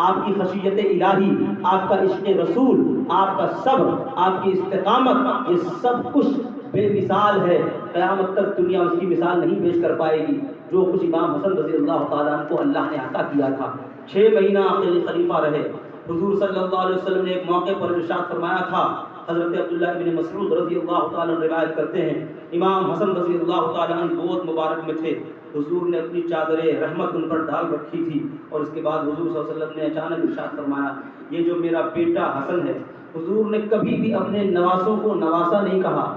آپ کی خشیت الہی، آپ کا عشق رسول، آپ کا صبر، آپ کی استقامت، یہ سب کچھ بے مثال ہے. قیامت تک دنیا اس کی مثال نہیں پیش کر پائے گی جو کچھ امام حسن رضی اللہ تعالیٰ عنہ کو اللہ نے عطا کیا تھا. 6 مہینہ خلیفہ رہے. حضور صلی اللہ علیہ وسلم نے ایک موقع پر ارشاد فرمایا تھا، حضرت عبداللہ ابن مسعود رضی اللہ تعالیٰ عنہ روایت کرتے ہیں، امام حسن رضی اللہ تعالیٰ عنہ گود مبارک میں تھے. حضور نے اپنی چادر رحمت ان پر ڈال رکھی تھی، اور اس کے بعد حضور صلی اللہ علیہ وسلم نے اچانک ارشاد فرمایا، یہ جو میرا بیٹا حسن ہے. حضور نے کبھی بھی اپنے نواسوں کو نواسا نہیں کہا،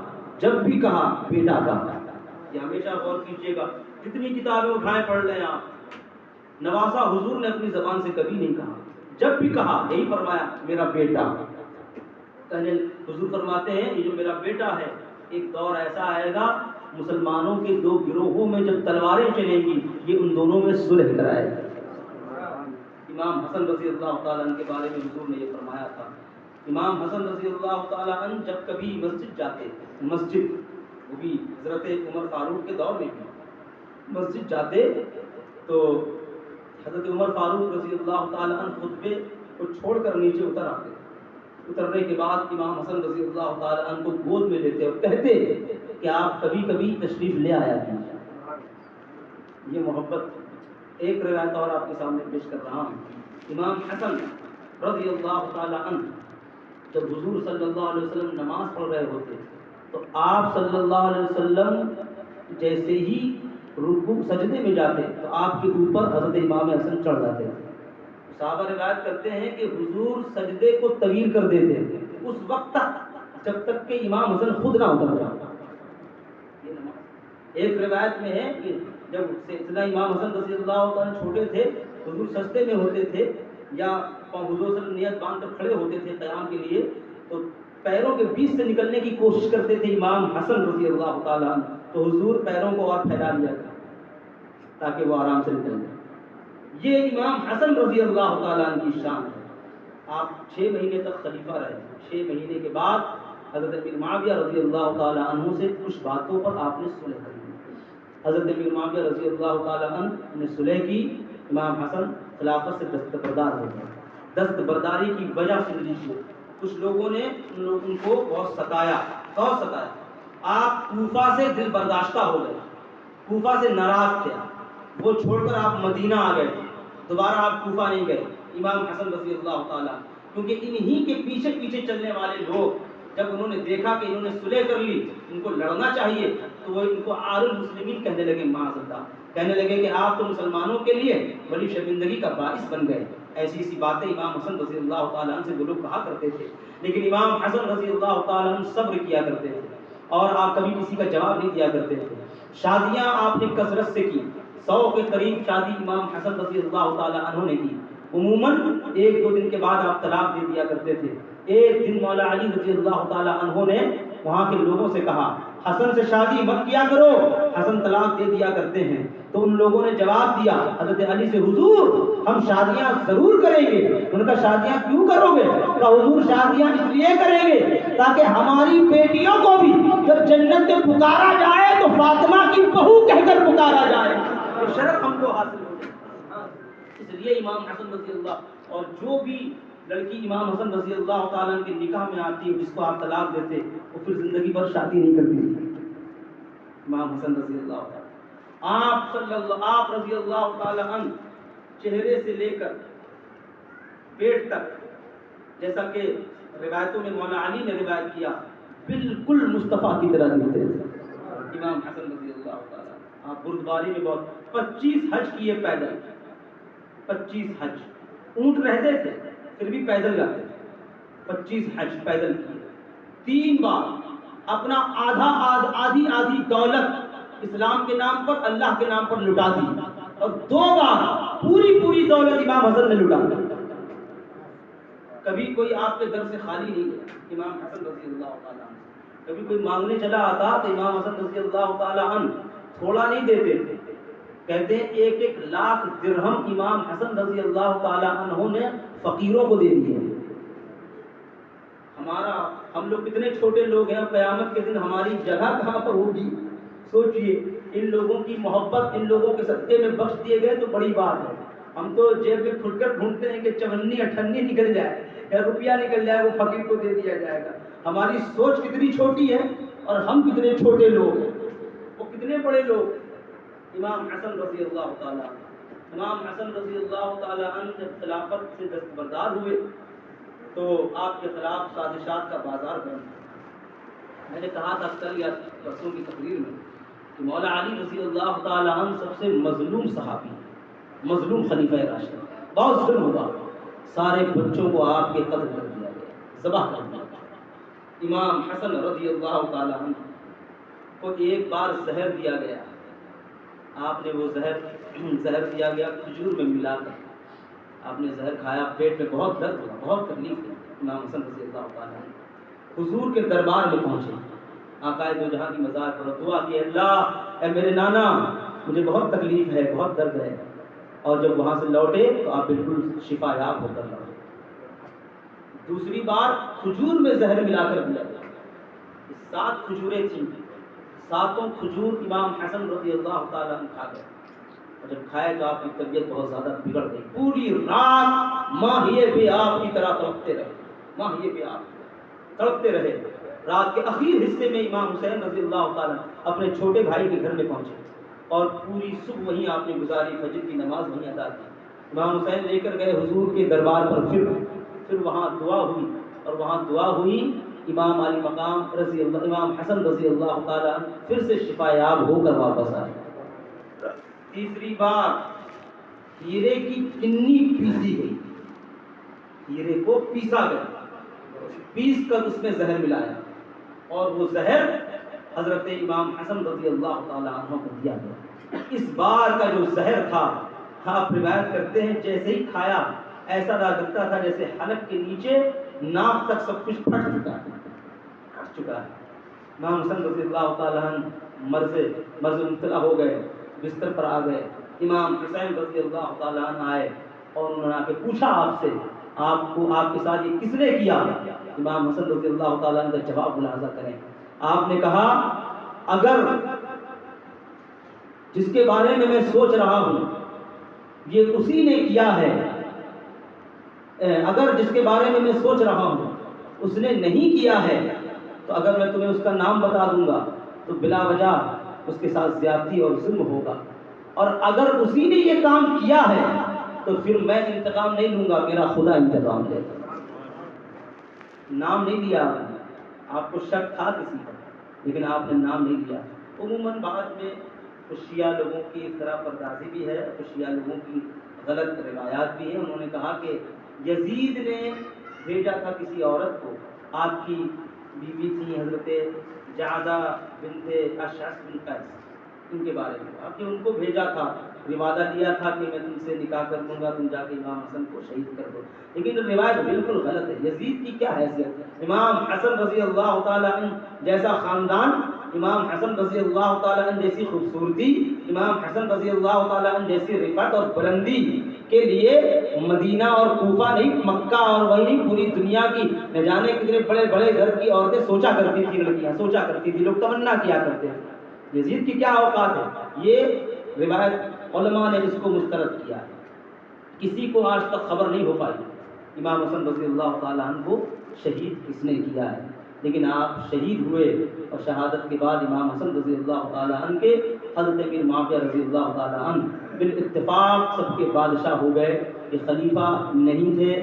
جب بھی کہا بیٹا کہا. یہ ہمیشہ غور کیجیے گا، جتنی کتابیں اٹھائیں پڑھ لیں آپ، نواسا حضور نے اپنی زبان سے کبھی نہیں کہا، جب بھی کہا یہی فرمایا میرا بیٹا. حضور فرماتے ہیں یہ جو میرا بیٹا ہے، ایک دور ایسا آئے گا مسلمانوں کے 2 گروہوں میں جب تلواریں چلیں گی، یہ ان دونوں میں صلح کرائے گا. امام حسن رضی اللہ تعالیٰ عنہ کے بارے میں حضور نے یہ فرمایا تھا. امام حسن رضی اللہ تعالیٰ عنہ جب کبھی مسجد جاتے، مسجد وہ بھی حضرت عمر فاروق کے دور میں بھی مسجد جاتے، تو حضرت عمر فاروق رضی اللہ تعالیٰ عنہ خطبے کو چھوڑ کر نیچے اتر آتے. اترنے کے بعد امام حسن رضی اللہ تعالیٰ عنہ کو گود میں لیتے اور کہتے کہ آپ کبھی کبھی تشریف لے آیا کیجیے. یہ محبت. ایک روایت اور آپ کے سامنے پیش کر رہا ہوں. امام حسن رضی اللہ تعالیٰ عنہ جب حضور صلی اللہ علیہ وسلم نماز پڑھ رہے ہوتے تو آپ صلی اللہ علیہ وسلم جیسے ہی رکوع سجدے میں جاتے تو آپ کے اوپر حضرت امام حسن چڑھ جاتے. صحابہ روایت کرتے ہیں کہ حضور سجدے کو طویل کر دیتے اس وقت تک جب تک کہ امام حسن خود نہ اتر جائے. ایک روایت میں ہے کہ جب سیدنا امام حسن رضی اللہ تعالیٰ چھوٹے تھے، حضور سجدے میں ہوتے تھے یا حضور صلی اللہ علیہ وسلم نیت باندھ کر کھڑے ہوتے تھے قیام کے لیے، تو پیروں کے بیچ سے نکلنے کی کوشش کرتے تھے امام حسن رضی اللہ تعالیٰ عنہ، تو حضور پیروں کو اور پھیلا لیا تاکہ وہ آرام سے نکل جائے. یہ امام حسن رضی اللہ تعالیٰ عنہ کی شان ہے. آپ 6 مہینے تک خلیفہ رہے. 6 مہینے کے بعد حضرت امیر معاویہ رضی اللہ تعالیٰ عنہ سے کچھ باتوں پر آپ نے صلح کر دی. حضرت امیر معاویہ رضی اللہ تعالیٰ عنہ نے صلح کی. امام حسن خلافت سے دستبردار ہو گئے. دستبرداری کی وجہ سن لیجیے، کچھ لوگوں نے ان کو بہت ستایا. آپ کوفہ سے دل برداشتہ ہو گئے، کوفہ سے ناراض تھے، وہ چھوڑ کر آپ مدینہ آ گئے. دوبارہ آپ کوفہ نہیں گئے. امام حسن رضی اللہ تعالیٰ، کیونکہ انہی کے پیچھے پیچھے چلنے والے لوگ جب انہوں نے دیکھا کہ انہوں نے صلح کر لی، ان کو لڑنا چاہیے، تو وہ ان کو عار المسلمین کہنے لگے. معاذ اللہ، کہنے لگے کہ آپ تو مسلمانوں کے لیے بڑی شرمندگی کا باعث بن گئے. ایسی باتیں امام حسن رضی اللہ تعالیٰ عنہ سے وہ لوگ کہا کرتے تھے. لیکن امام حسن رضی اللہ تعالیٰ عنہ صبر کیا کرتے تھے اور آپ کبھی کسی کا جواب نہیں دیا کرتے تھے. شادیاں آپ نے کثرت سے کی. 100 کے قریب شادی امام حسن رضی اللہ تعالیٰ عنہ نے کی. عموماً 1-2 دن کے بعد آپ طلاق دے دیا کرتے تھے. ایک دن مولا علی رضی اللہ تعالیٰ عنہ نے وہاں کے لوگوں سے کہا حسن سے شادی مت کیا کرو، حسن طلاق دے دیا کرتے ہیں. تو ان لوگوں نے جواب دیا حضرت علی سے، حضور ہم شادیاں ضرور کریں گے. ان کا شادیاں کیوں کرو گے؟ کہ حضور شادیاں اس لیے کریں گے تاکہ ہماری بیٹیوں کو بھی جب جنت میں پکارا جائے تو فاطمہ کی بہو کہہ کر پکارا جائے، تو شرف ہم کو حاصل ہو جائے. اس لیے امام حسن رضی اللہ، اور جو بھی لڑکی امام حسن رضی اللہ تعالیٰ کے نکاح میں آتی ہے جس کو آپ طلاق دیتے، وہ پھر زندگی بھر شادی نہیں کرتی. امام حسن رضی اللہ تعالیٰ، آپ رضی اللہ تعالیٰ عنہ چہرے سے لے کر پیٹ تک، جیسا کہ روایتوں میں مولا علی نے روایت کیا، بالکل مصطفیٰ کی طرح دکھتے تھے. امام حسن رضی اللہ تعالیٰ، آپ بردباری میں بہت 25 حج کیے پیدل. 25 حج، اونٹ رہتے تھے پھر بھی پیدل جاتے تھے. 25 حج پیدل کیے. 3 بار اپنا آدھی دولت اسلام کے نام پر، اللہ کے نام پر لٹا دی، اور 2 بار پوری دولت امام حسن نے لٹا دی. کبھی کوئی آپ کے در سے خالی نہیں گیا. امام حسن رضی اللہ تعالیٰ عنہ کبھی کوئی مانگنے چلا آتا تو امام حسن رضی اللہ تعالیٰ عنہ تھوڑا نہیں دیتے تھے. کہتے ہیں 1 لاکھ درہم امام حسن رضی اللہ تعالیٰ عنہ نے فقیروں کو دے دیے. ہم لوگ کتنے چھوٹے لوگ ہیں، اور قیامت کے دن ہماری جگہ کہاں پر ہوگی؟ سوچئے، ان لوگوں کی محبت ان لوگوں کے صدقے میں بخش دیے گئے تو بڑی بات ہے۔ ہم تو جیب میں کھل کر ڈھونڈتے ہیں کہ 54 نکل جائے یا روپیہ نکل جائے، وہ فقیر کو دے دیا جائے گا۔ ہماری سوچ کتنی چھوٹی ہے اور ہم کتنے چھوٹے لوگ ہیں، وہ کتنے بڑے لوگ۔ امام حسن رضی اللہ تعالیٰ عنہ جب خلافت سے دستبردار ہوئے تو آپ کے خلاف سازشات کا بازار بنا۔ میں نے کہا تھا کل یا پرسوں کی تقریر میں کہ مولا علی رضی اللہ تعالیٰ عنہ سب سے مظلوم صحابی، مظلوم خلیفہ راشد، بہت ظلم ہوا، سارے بچوں کو آپ کے قتل کر دیا گیا، ذبح کر دیا گیا۔ امام حسن رضی اللہ تعالیٰ عنہ کو ایک بار زہر دیا گیا، آپ نے وہ زہر دیا گیا کھجور میں ملا کر، آپ نے زہر کھایا، پیٹ میں بہت درد ہوا، بہت تکلیف ہوئی۔ امام حسن رضی اللہ تعالیٰ عنہ حضور کے دربار میں پہنچے، آقائے دو جہاں کی مزار پر دعا کہ اللہ اے میرے نانا، مجھے بہت تکلیف ہے، بہت درد ہے، اور جب وہاں سے لوٹے تو آپ بالکل شفا یاب ہو کر لوٹے۔ دوسری بار کھجور میں زہر ملا کر دیا گیا، 7 کھجوریں تھیں، 7 کھجور امام حسن رضی اللہ تعالیٰ عنہ کھا گئے، اور جب کھائے تو آپ کی طبیعت بہت زیادہ بگڑ گئی، پوری رات ماہیے بے آب کی طرح تڑپتے رہے، ماہیے بے آب تڑپتے رہے۔ رات کے اخیر حصے میں امام حسین رضی اللہ تعالیٰ اپنے چھوٹے بھائی کے گھر میں پہنچے اور پوری صبح وہیں آپ نے گزاری، فجر کی نماز وہیں ادا کی۔ امام حسین لے کر گئے حضور کے دربار پر، پھر وہاں دعا ہوئی، اور وہاں دعا ہوئی، امام علی مقام امام حسن رضی اللہ تعالیٰ پھر سے شفا یاب ہو کر واپس آئے۔ تیسری بار ہیرے کی کنی پیسی گئی، ہیرے کو پیسا گیا، پیس کر اس میں زہر ملایا، اور وہ زہر حضرت امام حسن رضی اللہ تعالیٰ عنہ کو دیا گیا۔ اس بار کا جو زہر تھا، آپ روایت کرتے ہیں جیسے ہی کھایا ایسا لگتا تھا جیسے حلق کے نیچے ناک تک سب کچھ پھٹ چکا ہے۔ امام حسن رضی اللہ تعالیٰ عنہ مرض مبتلا ہو گئے، بستر پر آ گئے۔ امام حسین رضی اللہ تعالیٰ عنہ آئے اور انہوں نے آ کے پوچھا آپ سے، آپ کے ساتھ یہ کس نے کیا؟ امام حسن رضی اللہ تعالیٰ عنہ کا جواب ملاحظہ کریں۔ آپ نے کہا، اگر جس کے بارے میں میں سوچ رہا ہوں یہ اسی نے کیا ہے، اگر جس کے بارے میں سوچ رہا ہوں اس نے نہیں کیا ہے، تو اگر میں تمہیں اس کا نام بتا دوں گا تو بلا وجہ اس کے ساتھ زیادتی اور ظلم ہوگا، اور اگر اسی نے یہ کام کیا ہے تو پھر میں انتقام نہیں لوں گا، میرا خدا انتقام لے گا۔ نام نہیں لیا آپ کو شک تھا کسی پر، لیکن آپ نے نام نہیں لیا۔ عموماً بعد میں کچھ شیعہ لوگوں کی اس طرح پردازی بھی ہے، کچھ شیعہ لوگوں کی غلط روایات بھی ہیں۔ انہوں نے کہا کہ یزید نے بھیجا تھا کسی عورت کو، آپ کی بیوی تھی حضرت جعدہ بنت اشعث بن قیس، ان کے بارے میں آپ نے ان کو بھیجا تھا، وعدہ دیا تھا کہ میں تم سے نکاح کر دوں گا، تم جا کے امام حسن کو شہید کر دو، لیکن روایت بالکل غلط ہے۔ یزید کی کیا حیثیت؟ امام حسن رضی اللہ تعالیٰ عنہ جیسا خاندان، امام حسن رضی اللہ تعالیٰ عنہ جیسی خوبصورتی، امام حسن رضی اللہ تعالیٰ عنہ جیسی رفعت اور بلندی کے لیے مدینہ اور کوفہ نہیں، مکہ اور وہی پوری دنیا کی نہ جانے کتنے بڑے بڑے گھر کی عورتیں سوچا کرتی تھی، لڑکیاں سوچا کرتی تھی، لوگ تمنا کیا کرتے ہیں۔ یزید کی کیا اوقات ہے؟ یہ روایت علماء نے اس کو مسترد کیا ہے، کسی کو آج تک خبر نہیں ہو پائی امام حسن رضی اللہ تعالیٰ عنہ کو شہید کس نے کیا ہے، لیکن آپ شہید ہوئے اور شہادت کے بعد امام حسن رضی اللہ تعالیٰ عنہ کے حضرت امیر معاویہ رضی اللہ تعالیٰ عنہ بالاتفاق سب کے بادشاہ ہو گئے۔ یہ خلیفہ نہیں تھے،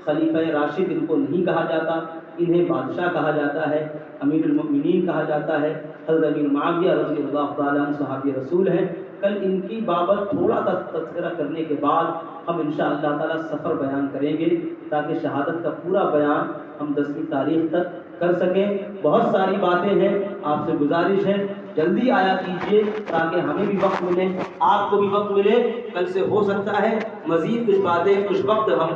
خلیفہ راشد ان کو نہیں کہا جاتا، انہیں بادشاہ کہا جاتا ہے، امیر المؤمنین کہا جاتا ہے۔ حضرت امیر معاویہ رضی اللہ تعالیٰ عنہ صحابی رسول ہیں۔ کل ان کی بابت تھوڑا سا تذکرہ کرنے کے بعد ہم انشاءاللہ تعالیٰ سفر بیان کریں گے، تاکہ شہادت کا پورا بیان ہم 10ویں تاریخ تک کر سکیں۔ بہت ساری باتیں ہیں، آپ سے گزارش ہے جلدی آیا کیجیے تاکہ ہمیں بھی وقت ملے، آپ کو بھی وقت ملے۔ کل سے ہو سکتا ہے مزید کچھ باتیں کچھ وقت ہم